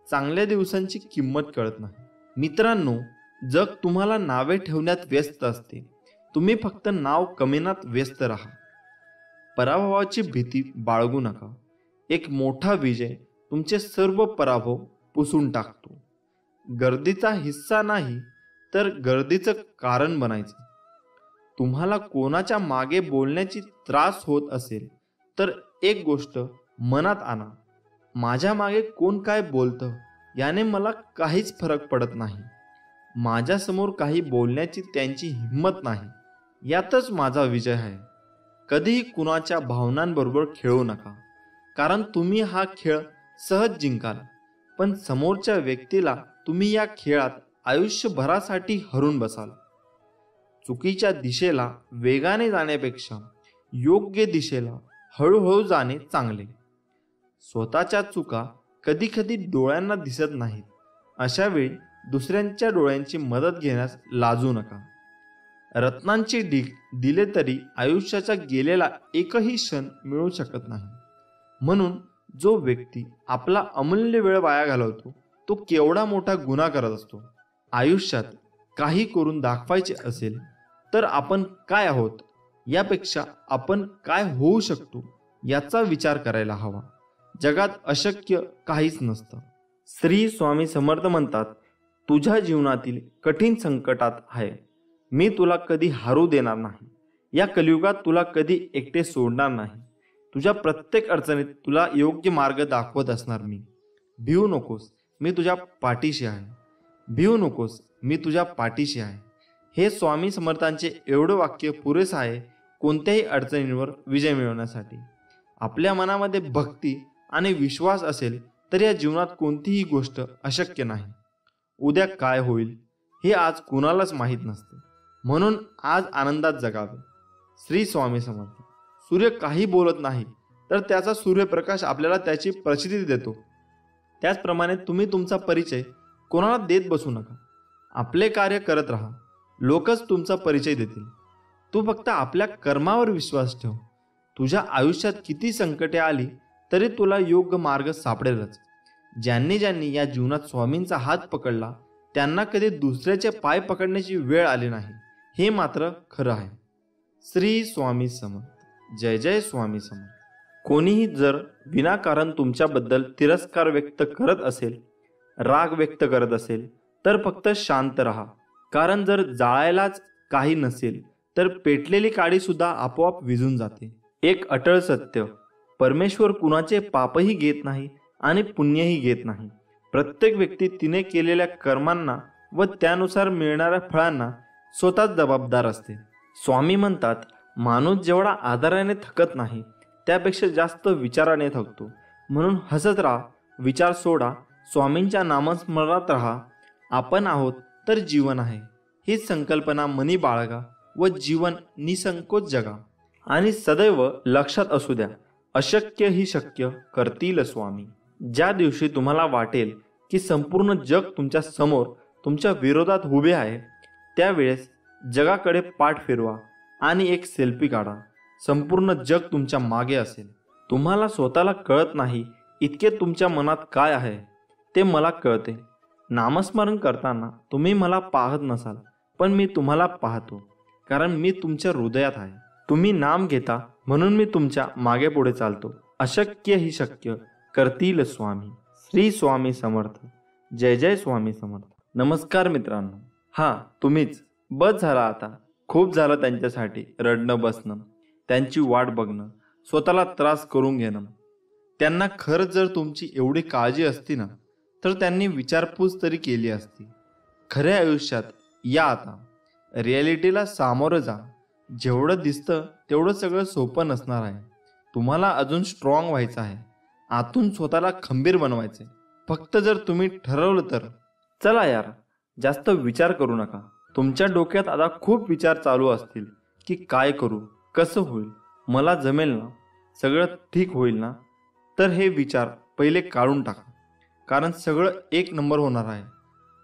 चांगल्या दिवसांची किंमत कळत नाही. मित्रांनो, जग तुम्हाला नावे ठेवण्यात व्यस्त असते, तुम्ही फक्त नाव कमविण्यात व्यस्त राहा. पराभवाची भीती बाळगू नका. एक मोठा विजय तुमचे सर्व पराभव पुसून टाकतो. गर्दीचा हिस्सा नाही तर गर्दीचं कारण बनायचं. तुम्हाला कोणाच्या मागे बोलण्याची त्रास होत असेल तर एक गोष्ट मनात आणा, माझ्या मागे कोण काय बोलतं याने मला काहीच फरक पडत नाही. माझ्यासमोर काही बोलण्याची त्यांची हिंमत नाही, यातच माझा विजय आहे. कधीही कुणाच्या भावनांबरोबर खेळू नका, कारण तुम्ही हा खेळ सहज जिंकाल, पण समोरच्या व्यक्तीला तुम्ही या खेळात आयुष्यभरासाठी हरून बसाल. चुकीच्या दिशेला वेगाने जाण्यापेक्षा योग्य दिशेला हळूहळू जाणे चांगले. स्वतःच्या चुका कधी कधी डोळ्यांना दिसत नाहीत, अशा वेळी दुसऱ्यांच्या डोळ्यांची मदत घेण्यास लाजू नका. रत्नांची ढीग दिले तरी आयुष्याचा गेलेला एकही क्षण मिळू शकत नाही. म्हणून जो व्यक्ती आपला अमूल्य वेळ वाया घालवतो तो केवढा मोठा गुन्हा करत असतो. आयुष्यात काही करून दाखवायचे असेल तर आपण काय आहोत यापेक्षा आपण काय होऊ शकतो याचा विचार करायला हवा. जगात अशक्य काहीच नसतं. श्री स्वामी समर्थ म्हणतात, तुझ्या जीवनातील कठीण संकटात आहे, मी तुला कधी हारू देणार नाही. या कलियुगात तुला कधी एकटे सोडणार नाही. तुझ्या प्रत्येक अडचणीत तुला योग्य मार्ग दाखवत असणार मी. भिवू नकोस, मी तुझ्या पाठीशी आहे. भिवू नकोस, मी तुझ्या पाठीशी आहे. हे स्वामी समर्थांचे एवढं वाक्य पुरेसं आहे कोणत्याही अडचणींवर विजय मिळवण्यासाठी. आपल्या मनामध्ये भक्ती आणि विश्वास असेल तर या जीवनात कोणतीही गोष्ट अशक्य नाही. उद्या काय होईल हे आज कुणालाच माहीत नसते, म्हणून आज आनंदात जगावे. श्री स्वामी समर्थ. सूर्य काही बोलत नाही तर त्याचा सूर्यप्रकाश आपल्याला त्याची प्रचिती देतो. त्याचप्रमाणे तुम्ही तुमचा परिचय कोणाला देत बसू नका. आपले कार्य करत राहा, लोकच तुमचा परिचय देतील. तू फक्त आपल्या कर्मावर विश्वास ठेव. तुझ्या आयुष्यात किती संकटे आली तरी तुला योग्य मार्ग सापडेलच. ज्यांनी ज्यांनी या जीवनात स्वामींचा हात पकडला त्यांना कधी दुसऱ्याचे पाय पकडण्याची वेळ आली नाही, हे मात्र खरं आहे. श्री स्वामी समर्थ. जय जय स्वामी समर्थ. कोणीही जर विनाकारण तुमच्याबद्दल तिरस्कार व्यक्त करत असेल, राग व्यक्त करत असेल तर फक्त शांत राहा. कारण जर जाळायलाच काही नसेल तर पेटलेली काडी सुद्धा आपोआप विझून जाते. एक अटळ सत्य, परमेश्वर कुणाचे पापही घेत नाही आणि पुण्यही घेत नाही. प्रत्येक व्यक्ती तिने केलेल्या कर्मांना व त्यानुसार मिळणाऱ्या फळांना स्वतःच जबाबदार असते. स्वामी म्हणतात, माणूस जेवढा आदराने थकत नाही त्यापेक्षा जास्त विचाराने थकतो. म्हणून हसत राहा, विचार सोडा, स्वामींच्या नामस्मरणात राहा. आपण आहोत तर जीवन आहे हीच संकल्पना मनी बाळगा व जीवन निसंकोच जगा. आणि सदैव लक्षात असू द्या, अशक्य ही शक्य करतील स्वामी. ज्या दिवशी तुम्हाला वाटेल की संपूर्ण जग तुमच्या समोर तुमच्या विरोधात उभे आहे, त्यावेळेस जगाकडे पाठ फिरवा आणि एक सेल्फी काढा. संपूर्ण जग तुमच्या मागे असेल. तुम्हाला स्वतःला कळत नाही इतके तुमच्या मनात काय आहे ते मला कळते. नामस्मरण करताना तुम्ही मला पाहत नसाल, पण मी तुम्हाला पाहतो, कारण मी तुमच्या हृदयात आहे. तुम्ही नाम घेता म्हणून मी तुमच्या मागे पुढे चालतो. अशक्य ही शक्य करतील स्वामी. श्री स्वामी समर्थ. जय जय स्वामी समर्थ. नमस्कार मित्रांनो. हा तुम्हीच. बस झाला आता, खूप झालं त्यांच्यासाठी रडणं बसणं, त्यांची वाट बघणं, स्वतःला त्रास करून घेणं. त्यांना खरंच जर तुमची एवढी काळजी असती ना तर त्यांनी विचारपूस तरी केली असती. खऱ्या आयुष्यात या आता, रिॲलिटीला सामोरं जा. जेवढं दिसतं तेवढं सगळं सोपं नसणार आहे. तुम्हाला अजून स्ट्रॉंग व्हायचं आहे, आतून स्वतःला खंबीर बनवायचे. फक्त जर तुम्ही ठरवलं तर. चला यार, जास्त विचार करू नका. तुमच्या डोक्यात आता खूप विचार चालू असतील की काय करू, कसं होईल, मला जमेल ना, सगळं ठीक होईल ना. तर हे विचार पहिले काढून टाका, कारण सगळं एक नंबर होणार आहे.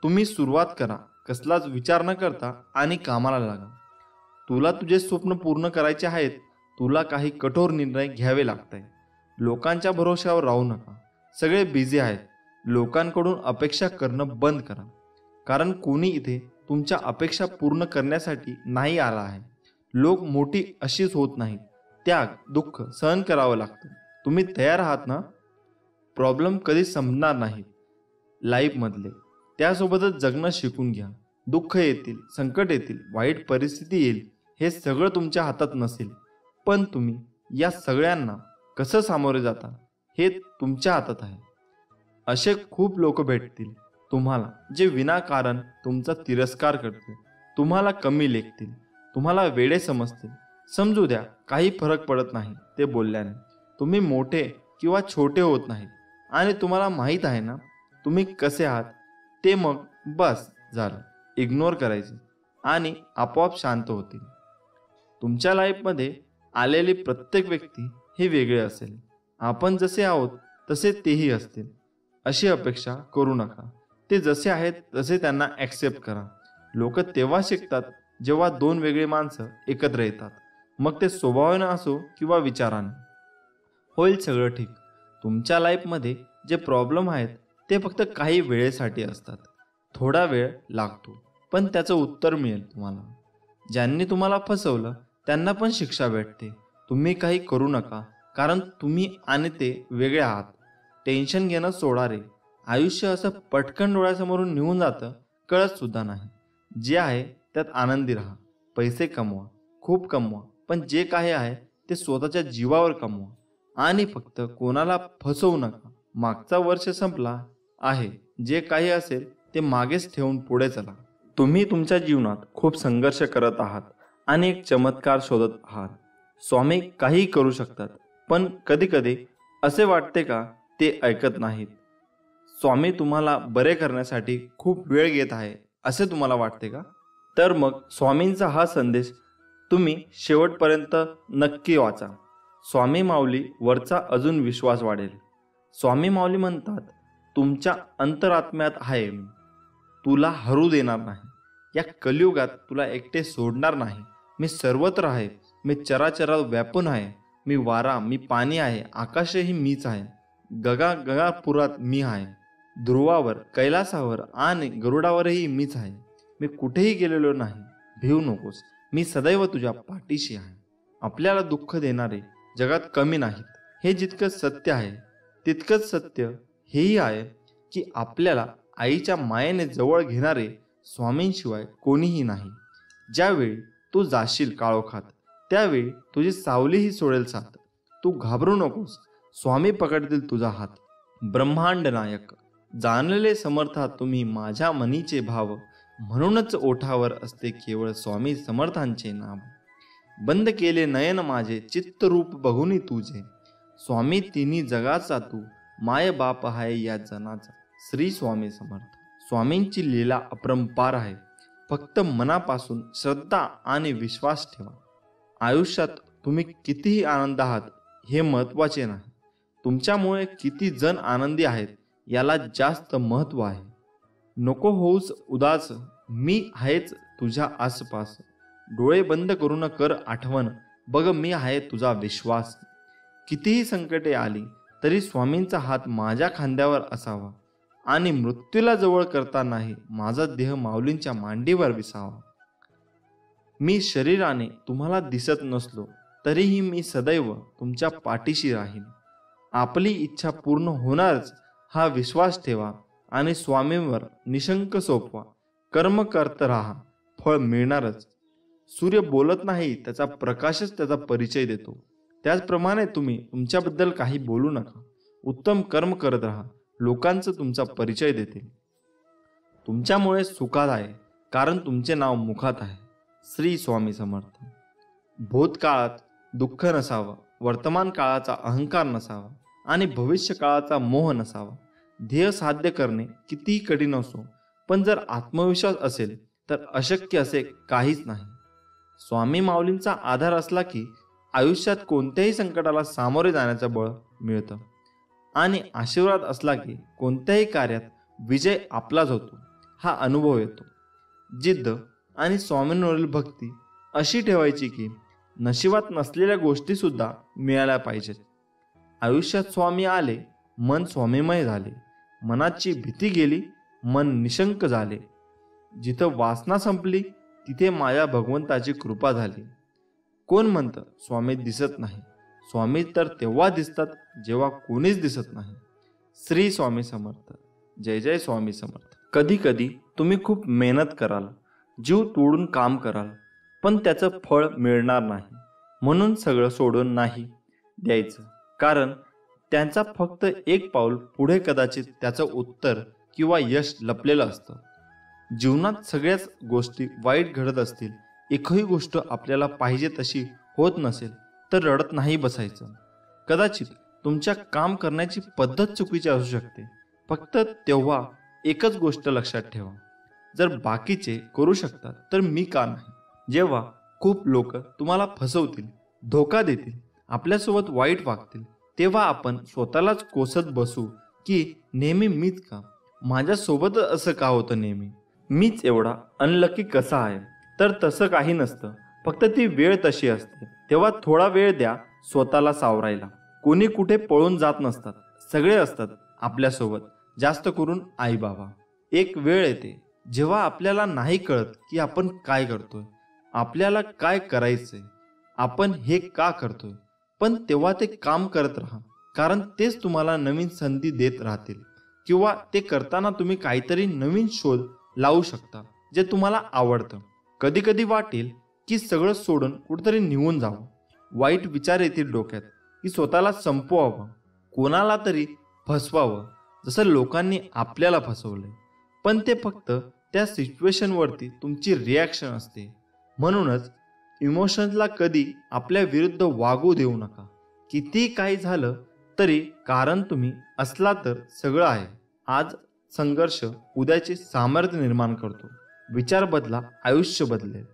तुम्ही सुरुवात करा, कसलाच विचार न करता, आणि कामाला लागा. तुला तुझे स्वप्न पूर्ण करायचे आहेत. तुला काही कठोर निर्णय घ्यावे लागत. लोकांच्या भरोश्यावर राहू नका. सगळे बिझी आहेत. लोकांकडून अपेक्षा करणं बंद करा, कारण कोणी इथे तुमच्या अपेक्षा पूर्ण करण्यासाठी नाही आला आहे. लोक मोठी अशीच होत नाहीत. त्याग, दुःख सहन करावं लागतं. तुम्ही तयार आहात ना? प्रॉब्लेम कधी संपणार नाहीत लाईफमधले. त्यासोबतच जगणं शिकून घ्या. दुःख येतील, संकट येतील, वाईट परिस्थिती येईल, हे सगळं तुमच्या हातात नसेल, पण तुम्ही या सगळ्यांना कसं सामोरे जाता हे तुमच्या हातात आहे. असे खूप लोक भेटतील तुम्हाला जे विनाकारण तुमचा तिरस्कार करतील, तुम्हाला कमी लेखतील, तुम्हाला वेडे समजतील. समजू द्या, काही फरक पडत नाही ते बोलल्याने. तुम्ही मोठे किंवा छोटे होत नाहीत आणि तुम्हाला माहीत आहे ना तुम्ही कसे आहात ते. मग बस झालं. इग्नोर करायचे आणि आपोआप शांत होतील. तुमच्या लाईफमध्ये आलेली प्रत्येक व्यक्ती हे वेगळे असेल. आपण जसे आहोत तसे तेही असतील अशी अपेक्षा करू नका. ते जसे आहेत तसे त्यांना ॲक्सेप्ट करा. लोक तेव्हा शिकतात जेव्हा दोन वेगळी माणसं एकत्र येतात. मग ते स्वभावानं असो किंवा विचाराने. होईल सगळं ठीक. तुमच्या लाईफमध्ये जे प्रॉब्लेम आहेत ते फक्त काही वेळेसाठी असतात. थोडा वेळ लागतो, पण त्याचं उत्तर मिळेल तुम्हाला. ज्यांनी तुम्हाला फसवलं त्यांना पण शिक्षा भेटते. तुम्ही काही करू नका, कारण तुम्ही आणि ते वेगळे आहात. टेन्शन घेणं सोडा रे. आयुष्य असं पटकन डोळ्यासमोरून निघून जातं, कळत सुद्धा नाही. जे आहे त्यात आनंदी राहा. पैसे कमवा, खूप कमवा, पण जे काही आहे ते स्वतःच्या जीवावर कमवा आणि फक्त कोणाला फसवू नका. मागचा वर्ष संपला आहे, जे काही असेल ते मागेच ठेवून पुढे चला. तुम्ही तुमच्या जीवनात खूप संघर्ष करत आहात आणि एक चमत्कार शोधत आहात. स्वामी काही करू शकतात, पण कधी कधी असे वाटते का ते ऐकत नाहीत? स्वामी तुम्हाला बरे करण्यासाठी खूप वेळ घेत आहे असे तुम्हाला वाटते का? तर मग स्वामींचा हा संदेश तुम्ही शेवटपर्यंत नक्की वाचा. स्वामी माऊली वरचा अजून विश्वास वाढेल. स्वामी माऊली म्हणतात, तुमच्या अंतरात्म्यात आहे मी, तुला हरू देणार नाही. या कलियुगात तुला एकटे सोडणार नाही. मी सर्वत्र आहे. मी चराचरात व्यापून आहे. मी वारा, मी पाणी आहे. आकाशही मीच आहे. गगापुरात मी आहे. ध्रुवावर, कैलासावर आणि गरुडावरही मीच आहे. मी कुठेही गेलेलो नाही. भिवू नकोस, मी सदैव तुझ्या पाठीशी आहे. आपल्याला दुःख देणारे जगात कमी नाहीत. हे जितकं सत्य आहे तितकंच सत्य हेही आहे की आपल्याला आईच्या मायेने जवळ घेणारे स्वामींशिवाय कोणीही नाही. ज्यावेळी तू जाशील काळोखात त्यावेळी तुझी सावलीही सोडेल साथ. तू घाबरू नकोस, स्वामी पकडतील तुझा हात. ब्रह्मांड नायक जाणलेले समर्था तुम्ही माझ्या मनीचे भाव. म्हणूनच ओठावर असते केवळ स्वामी समर्थांचे नाव. बंद केले नयन माझे चित्तरूप बघुनी तुझे. स्वामी तिन्ही जगाचा तू माय बाप आहे या जनाचा. श्री स्वामी समर्थ. स्वामींची लीला अपरंपार आहे. फक्त मनापासून श्रद्धा आणि विश्वास ठेवा. आयुष्यात तुम्ही कितीही आनंद आहात हे महत्त्वाचे नाही, तुमच्यामुळे किती जण आनंदी आहेत याला जास्त महत्त्व आहे. नको होऊस उदास, मी आहेच तुझ्या आसपास. डोळे बंद करून कर आठवण, बघ मी आहे तुझा विश्वास. कितीही संकटे आली तरी स्वामींचा हात माझ्या खांद्यावर असावा आणि मृत्यूला जवळ करतानाही माझा देह माऊलींच्या मांडीवर विसावा. मी शरीराने तुम्हाला दिसत नसलो तरीही मी सदैव तुमच्या पाठीशी राहीन. आपली इच्छा पूर्ण होणारच हा विश्वास ठेवा आणि स्वामींवर निशंक सोपवा. कर्म करत राहा, फळ मिळणारच. सूर्य बोलत नाही, त्याचा प्रकाशच त्याचा परिचय देतो. त्याचप्रमाणे तुम्ही तुमच्याबद्दल काही बोलू नका. उत्तम कर्म करत राहा, लोकांचं तुमचा परिचय देतील. तुमच्यामुळे सुखात आहे कारण तुमचे नाव मुखात आहे. श्री स्वामी समर्थ. भूतकाळात दुःख नसावं, वर्तमान काळाचा अहंकार नसावा आणि भविष्य काळाचा मोह नसावा. ध्येय साध्य करणे कितीही कठीण असो, पण जर आत्मविश्वास असेल तर अशक्य असे काहीच नाही. स्वामी माऊलींचा आधार असला की आयुष्यात कोणत्याही संकटाला सामोरे जाण्याचं बळ मिळतं आणि आशीर्वाद असला की कोणत्याही कार्यात विजय आपलाच होतो हा अनुभव येतो. जिद्द आणि स्वामींवरील भक्ती अशी ठेवायची की नशिबात नसलेल्या गोष्टी सुद्धा मिळाल्या पाहिजेत. आयुष्यात स्वामी आले, मन स्वामीमय झाले. मनाची भीती गेली, मन निशंक झाले. जिथं वासना संपली तिथे माझ्या भगवंताची कृपा झाली. कोण म्हणतं स्वामी दिसत नाही? स्वामी तर तेव्हा दिसतात जेव्हा कोणीच दिसत नाही. श्री स्वामी समर्थ. जय जय स्वामी समर्थ. कधी कधी तुम्ही खूप मेहनत कराल, जीव तोडून काम कराल, पण त्याचं फळ मिळणार नाही. म्हणून सगळं सोडून नाही द्यायचं, कारण त्यांचा फक्त एक पाऊल पुढे कदाचित त्याचं उत्तर किंवा यश लपलेलं असतं. जीवनात सगळ्याच गोष्टी वाईट घडत असतील, एकही गोष्ट आपल्याला पाहिजे तशी होत नसेल तर रडत नाही बसायचं. कदाचित तुमच्या काम करण्याची पद्धत चुकीची असू शकते. फक्त तेव्हा एकच गोष्ट लक्षात ठेवा, जर बाकीचे करू शकतात तर मी का नाही? जेव्हा खूप लोक तुम्हाला फसवतील, धोका देतील, आपल्यासोबत वाईट वागतील, तेव्हा आपण स्वतःलाच कोसत बसू की नेहमी मीच का? माझ्यासोबत असं का होतं नेहमी? मीच एवढा अनलकी कसा आहे? तर तसं काही नसतं, फक्त ती वेळ तशी असते. तेव्हा थोडा वेळ द्या स्वतःला सावरायला. कोणी कुठे पळून जात नसतात, सगळे असतात आपल्यासोबत, जास्त करून आई बाबा. एक वेळ येते जेव्हा आपल्याला नाही कळत की आपण काय करतोय, आपल्याला काय करायचंय, आपण हे का करतोय, पण तेव्हा ते काम करत राहा, कारण तेच तुम्हाला नवीन संधी देत राहतील. किंवा ते करताना तुम्ही काहीतरी नवीन शोध लावू शकता जे तुम्हाला आवडतं. कधी कधी वाटेल की सगळं सोडून कुठेतरी निघून जावं. वाईट विचार येतील डोक्यात की स्वतःला संपवावं, कोणाला तरी फसवावं, जसं लोकांनी आपल्याला फसवलंय. पण ते फक्त त्या सिच्युएशनवरती तुमची रिॲक्शन असते. म्हणूनच इमोशन्सला कधी आपल्या विरुद्ध वागू देऊ नका. किती काही झालं तरी कारण तुम्ही असला तर सगळं आहे. आज संघर्ष उद्याचे सामर्थ्य निर्माण करतो. विचार बदला, आयुष्य बदलेल.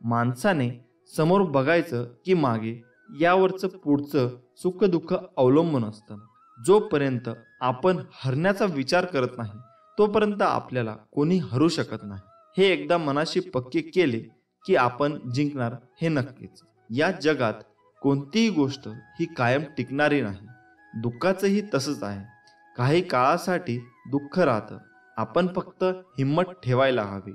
माणसाने समोर बघायचं की मागे यावरचं पुढचं सुख दुःख अवलंबून असतं. जोपर्यंत आपण हरण्याचा विचार करत नाही तोपर्यंत आपल्याला कोणी हरू शकत नाही. हे एकदा मनाशी पक्के केले की आपण जिंकणार हे नक्कीच. या जगात कोणतीही गोष्ट ही कायम टिकणारी नाही. दुःखाचंही तसंच आहे. काही काळासाठी दुःख राहतं. आपण फक्त हिंमत ठेवायला हवी.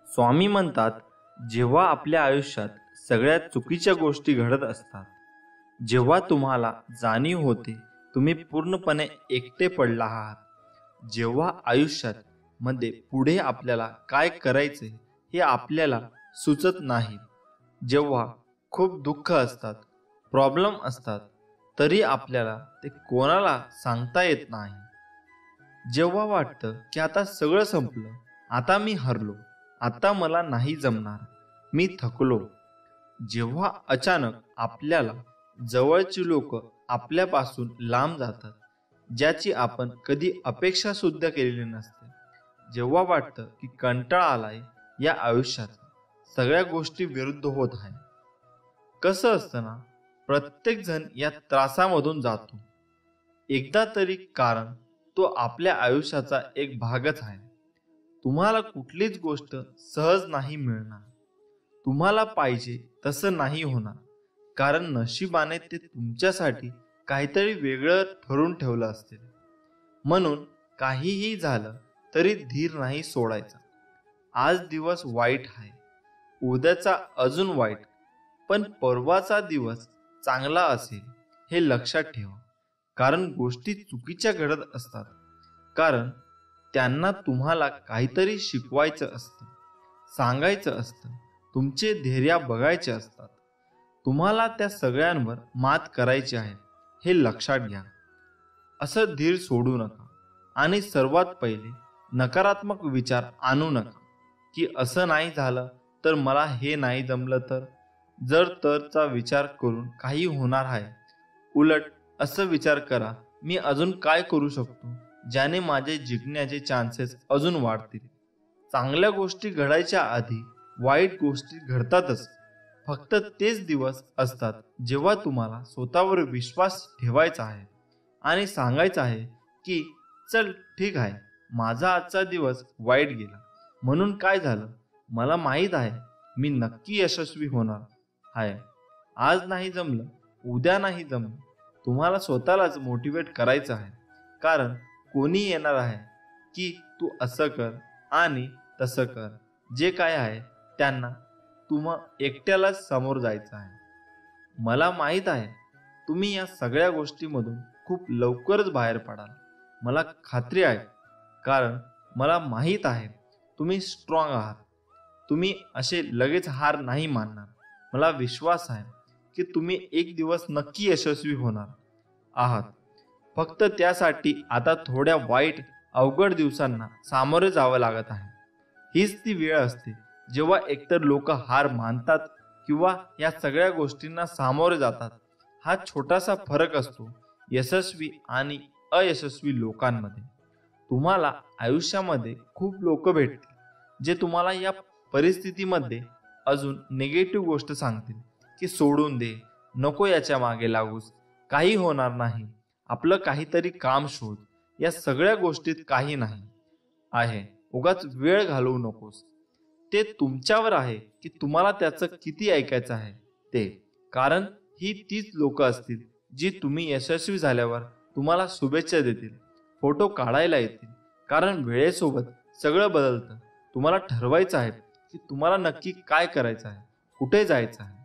स्वामी म्हणतात, जेव्हा आपल्या आयुष्यात सगळ्यात चुकीच्या गोष्टी घडत असतात, जेव्हा तुम्हाला जाणीव होते तुम्ही पूर्णपणे एकटे पडला आहात, जेव्हा आयुष्यात मध्ये पुढे आपल्याला काय करायचे हे आपल्याला सुचत नाही, जेव्हा खूप दुःख असतात, प्रॉब्लेम असतात, तरी आपल्याला ते कोणाला सांगता येत नाही, जेव्हा वाटतं की आता सगळं संपलं, आता मी हरलो, आता मला नाही जमणार, मी थकलो, जेव्हा अचानक आपल्याला जवळची लोक आपल्यापासून लांब जातात, ज्याची आपण कधी अपेक्षा सुद्धा केलेली नसते, जेव्हा वाटतं की कंटाळा आलाय या आयुष्यात, सगळ्या गोष्टी विरुद्ध होत आहे. कसं असतं ना, प्रत्येक जण या त्रासामधून जातो एकदा तरी, कारण तो आपल्या आयुष्याचा एक भागच आहे. तुम्हाला कुठलीच गोष्ट सहज नाही मिळणार. तुम्हाला पाहिजे तसं नाही होणार, कारण नशिबाने ते तुमच्यासाठी काहीतरी वेगळं ठरवून ठेवलं असेल. म्हणून काहीही झालं तरी धीर नाही सोडायचा. आज दिवस वाईट आहे, उद्याचा अजून वाईट, पण परवाचा दिवस चांगला असेल हे लक्षात ठेवा. कारण गोष्टी चुकीच्या घडत असतात, कारण त्यांना तुम्हाला काहीतरी शिकवायचं असतं, सांगायचं असतं, तुमचे धैर्य बघायचे असतात. तुम्हाला त्या सगळ्यांवर मात करायची आहे हे लक्षात घ्या. असं धीर सोडू नका. आणि सर्वात पहिले नकारात्मक विचार आणू नका की असं नाही झालं तर, मला हे नाही जमलं तर, जर तरचा विचार करून काही होणार आहे. उलट असं विचार करा, मी अजून काय करू शकतो ज्याने माझे जिंकण्याचे चान्सेस अजून वाढतील. चांगल्या गोष्टी घडायच्या आधी वाईट गोष्टी घडतातच. फक्त तेच दिवस असतात जेव्हा तुम्हाला स्वतःवर विश्वास ठेवायचा आहे आणि सांगायचं आहे की चल ठीक आहे, माझा आजचा दिवस वाईट गेला, म्हणून काय झालं, मला माहीत आहे मी नक्की यशस्वी होणार आहे. आज नाही जमलं, उद्या नाही जमलं, तुम्हाला स्वतःलाच मोटिवेट करायचं आहे. कारण कोणी येणार आहे की तू असं कर आणि तसं कर, जे काय आहे त्यांना तुम्हा एकट्यालाच समोर जायचं आहे. मला माहीत आहे तुम्ही या सगळ्या गोष्टीमधून खूप लवकरच बाहेर पडाल. मला खात्री आहे, कारण मला माहीत आहे तुम्ही स्ट्रॉंग आहात. तुम्ही असे लगेच हार नाही मानणार. मला विश्वास आहे की तुम्ही एक दिवस नक्की यशस्वी होणार आहात. फक्त त्यासाठी आता थोड्या वाईट अवघड दिवसांना सामोरे जावं लागत आहे. हीच ती वेळ असते जेव्हा एकतर लोक हार मानतात किंवा या सगळ्या गोष्टींना सामोरे जातात. हा छोटासा फरक असतो यशस्वी आणि अयशस्वी लोकांमध्ये. तुम्हाला आयुष्यामध्ये खूप लोक भेटतील जे तुम्हाला या परिस्थितीमध्ये अजून निगेटिव्ह गोष्ट सांगतील की सोडून दे, नको याच्या मागे लागूस, काही होणार नाही, आपलं काहीतरी काम शोध. या सगळ्या गोष्टीत काही नाही आहे, उगाच वेळ घालवू नकोस. ते तुमच्यावर आहे की तुम्हाला त्याचं किती ऐकायचं आहे ते. कारण ही तीच लोक असतील जी तुम्ही यशस्वी झाल्यावर तुम्हाला शुभेच्छा देतील, फोटो काढायला येतील. कारण वेळेसोबत सगळं बदलतं. तुम्हाला ठरवायचं आहे की तुम्हाला नक्की काय करायचं आहे, कुठे जायचं आहे.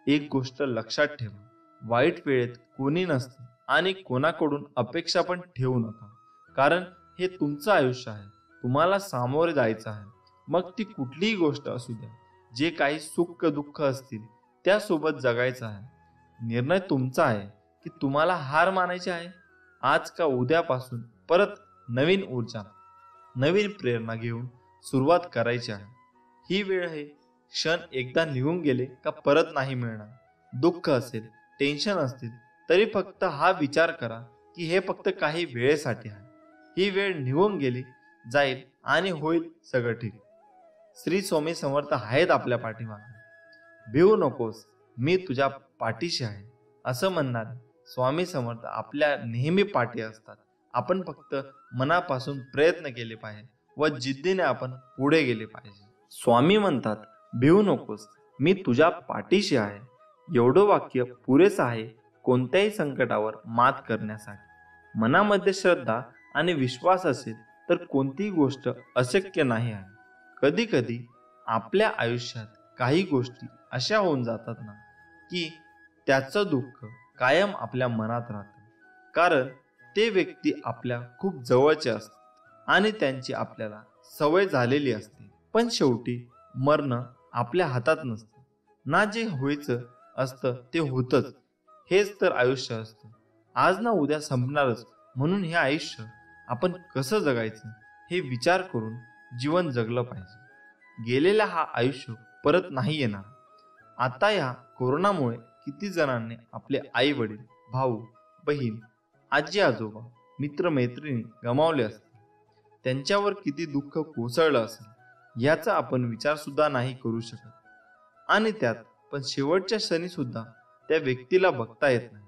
एक गोष्ट लक्षात ठेवा, वाईट वेळेत कोणी नसतं आणि कोणाकडून अपेक्षा पण ठेवू नका. कारण हे तुमचं आयुष्य आहे, तुम्हाला सामोरे जायचं आहे. मग ती कुठलीही गोष्ट असू द्या, जे काही सुख दुःख असतील त्यासोबत जगायचं आहे. निर्णय तुमचा आहे की तुम्हाला हार मानायची आहे आज का उद्यापासून परत नवीन ऊर्जा, नवीन प्रेरणा घेऊन सुरुवात करायची आहे. ही वेळ आहे क्षण एकदा निघून गेले का परत नाही मिळणार. दुःख असेल, टेन्शन असतील तरी फक्त हा विचार करा की हे फक्त काही वेळेसाठी आहे. ही वेळ निघून गेली जाईल आणि होईल सगळं ठीक. श्री स्वामी समर्थ आहेत आपल्या पाठीमागे. भिवू नकोस, मी तुझ्या पाठीशी आहे असं म्हणणारे स्वामी समर्थ आपल्या नेहमी पाठी असतात. आपण फक्त मनापासून प्रयत्न केले पाहिजे व जिद्दीने आपण पुढे गेले पाहिजे. स्वामी म्हणतात, भिवू नकोस, मी तुझ्या पाठीशी आहे. एवढं वाक्य पुरेच आहे कोणत्याही संकटावर मात करण्यासाठी. मनामध्ये श्रद्धा आणि विश्वास असेल तर कोणतीही गोष्ट अशक्य नाही आहे. कधी कधी आपल्या आयुष्यात काही गोष्टी अशा होऊन जातात ना की त्याचं दुःख कायम आपल्या मनात राहतं. कारण ते व्यक्ती आपल्या खूप जवळचे असतात आणि त्यांची आपल्याला सवय झालेली असते. पण शेवटी मरणं आपल्या हातात नसतं ना. जे व्हायचं असतं ते होतच. हेच तर आयुष्य असतं. आज ना उद्या संपणारच. म्हणून हे आयुष्य आपण कसं जगायचं हे विचार करून जीवन जगलं पाहिजे. गेलेला हा आयुष्य परत नाही येणार. आता या कोरोनामुळे किती जणांनी आपले आई वडील, भाऊ बहीण, आजी आजोबा, मित्र मैत्रिणी गमावले असतील. त्यांच्यावर किती दुःख कोसळलं असेल याचा आपण विचार सुद्धा नाही करू शकत. आणि त्यात पण शेवटच्या क्षणी सुद्धा त्या व्यक्तीला बघता येत नाही.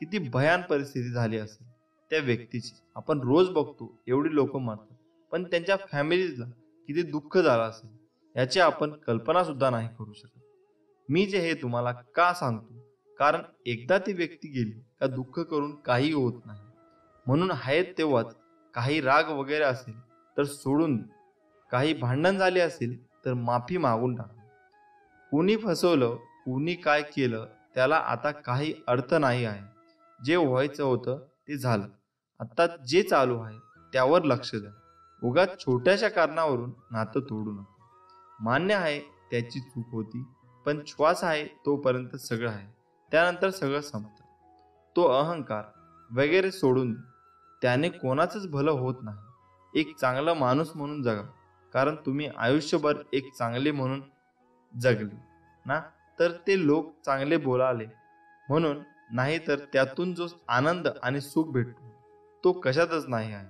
किती भयान परिस्थिती झाली असेल त्या व्यक्तीची. आपण रोज बघतो एवढी लोक मरतात, पण त्यांच्या फॅमिलीला किती दुःख झालं असेल याची आपण कल्पना सुद्धा नाही करू शकत. मी जे हे तुम्हाला का सांगतो, कारण एकदा ती व्यक्ती गेली का दुःख करून काही होत नाही. म्हणून आहेत तेव्हाच काही राग वगैरे असेल तर सोडून दे. काही भांडण झाले असेल तर माफी मागून टाका. कुणी फसवलं, कुणी काय केलं त्याला आता काही अर्थ नाही आहे. जे व्हायचं होतं ते झालं. आता जे चालू आहे त्यावर लक्ष द्या. उगाच छोट्याशा कारणावरून नातं तोडू नका. मान्य आहे त्याची चूक होती, पण श्वास आहे तोपर्यंत सगळं आहे. त्यानंतर सगळं संपतं. तो अहंकार वगैरे सोडून दे. त्याने कोणाचंच भलं होत नाही. एक चांगला माणूस म्हणून जगा. कारण तुम्ही आयुष्यभर एक चांगले म्हणून जगले ना, तर ते लोक चांगले बोलाले म्हणून नाही, तर त्यातून जो आनंद आणि सुख भेटतो तो कशातच नाही आहे.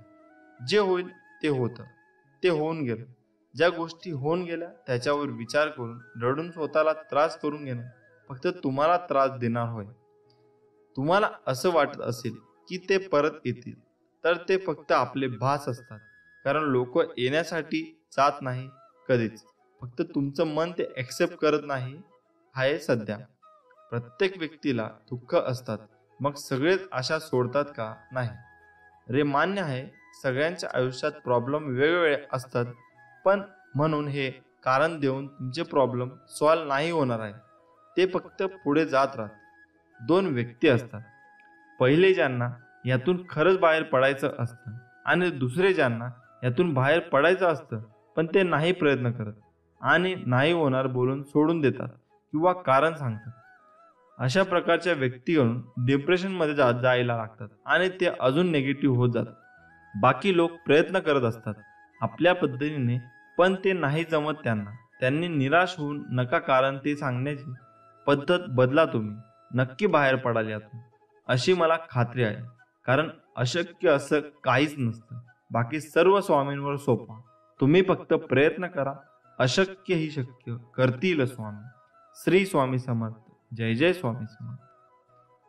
जे होईल ते होतं, ते होऊन गेलं. ज्या गोष्टी होऊन गेल्या त्याच्यावर विचार करून रडून स्वतःला त्रास करून घेणं फक्त तुम्हाला त्रास देणार होय. तुम्हाला असं वाटत असेल की ते परत येतील तर ते फक्त आपले भास असतात. कारण लोक येण्यासाठी जात नाही कधीच. फक्त तुमचं मन ते ऍक्सेप्ट करत नाही आहे सध्या. प्रत्येक व्यक्तीला दुःख असतात, मग सगळेच आशा सोडतात का? नाही रे. मान्य आहे सगळ्यांच्या आयुष्यात प्रॉब्लेम वेगवेगळे असतात, पण म्हणून हे कारण देऊन तुमचे प्रॉब्लेम सॉल्व्ह नाही होणार आहे. ते फक्त पुढे जात राहतात. दोन व्यक्ती असतात. पहिले ज्यांना यातून खरंच बाहेर पडायचं असतं आणि दुसरे ज्यांना यातून बाहेर पडायचं असतं पण ते नाही प्रयत्न करत आणि नाही होणार बोलून सोडून देतात किंवा कारण सांगतात. अशा प्रकारच्या व्यक्तीकडून डिप्रेशनमध्ये जायला लागतात आणि ते अजून निगेटिव्ह होत जातात. बाकी लोक प्रयत्न करत असतात आपल्या पद्धतीने, पण ते नाही जमत त्यांना. त्यांनी निराश होऊन नका, कारण ते सांगण्याची पद्धत बदला. तुम्ही नक्की बाहेर पडाल यातून अशी मला खात्री आहे. कारण अशक्य असं काहीच नसतं. बाकी सर्व स्वामींवर सोपा. तुम्ही फक्त प्रयत्न करा. अशक्य ही शक्य करतील स्वामी. श्री स्वामी समर्थ. जय जय स्वामी समर्थ.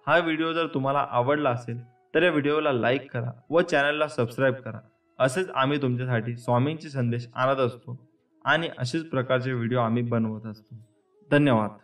हा व्हिडिओ जर तुम्हाला आवडला असेल तर या व्हिडिओला लाईक करा व चॅनलला सबस्क्राईब करा. असेच आम्ही तुमच्यासाठी स्वामींचे संदेश आणत असतो आणि असेच प्रकारचे व्हिडिओ आम्ही बनवत असतो. धन्यवाद.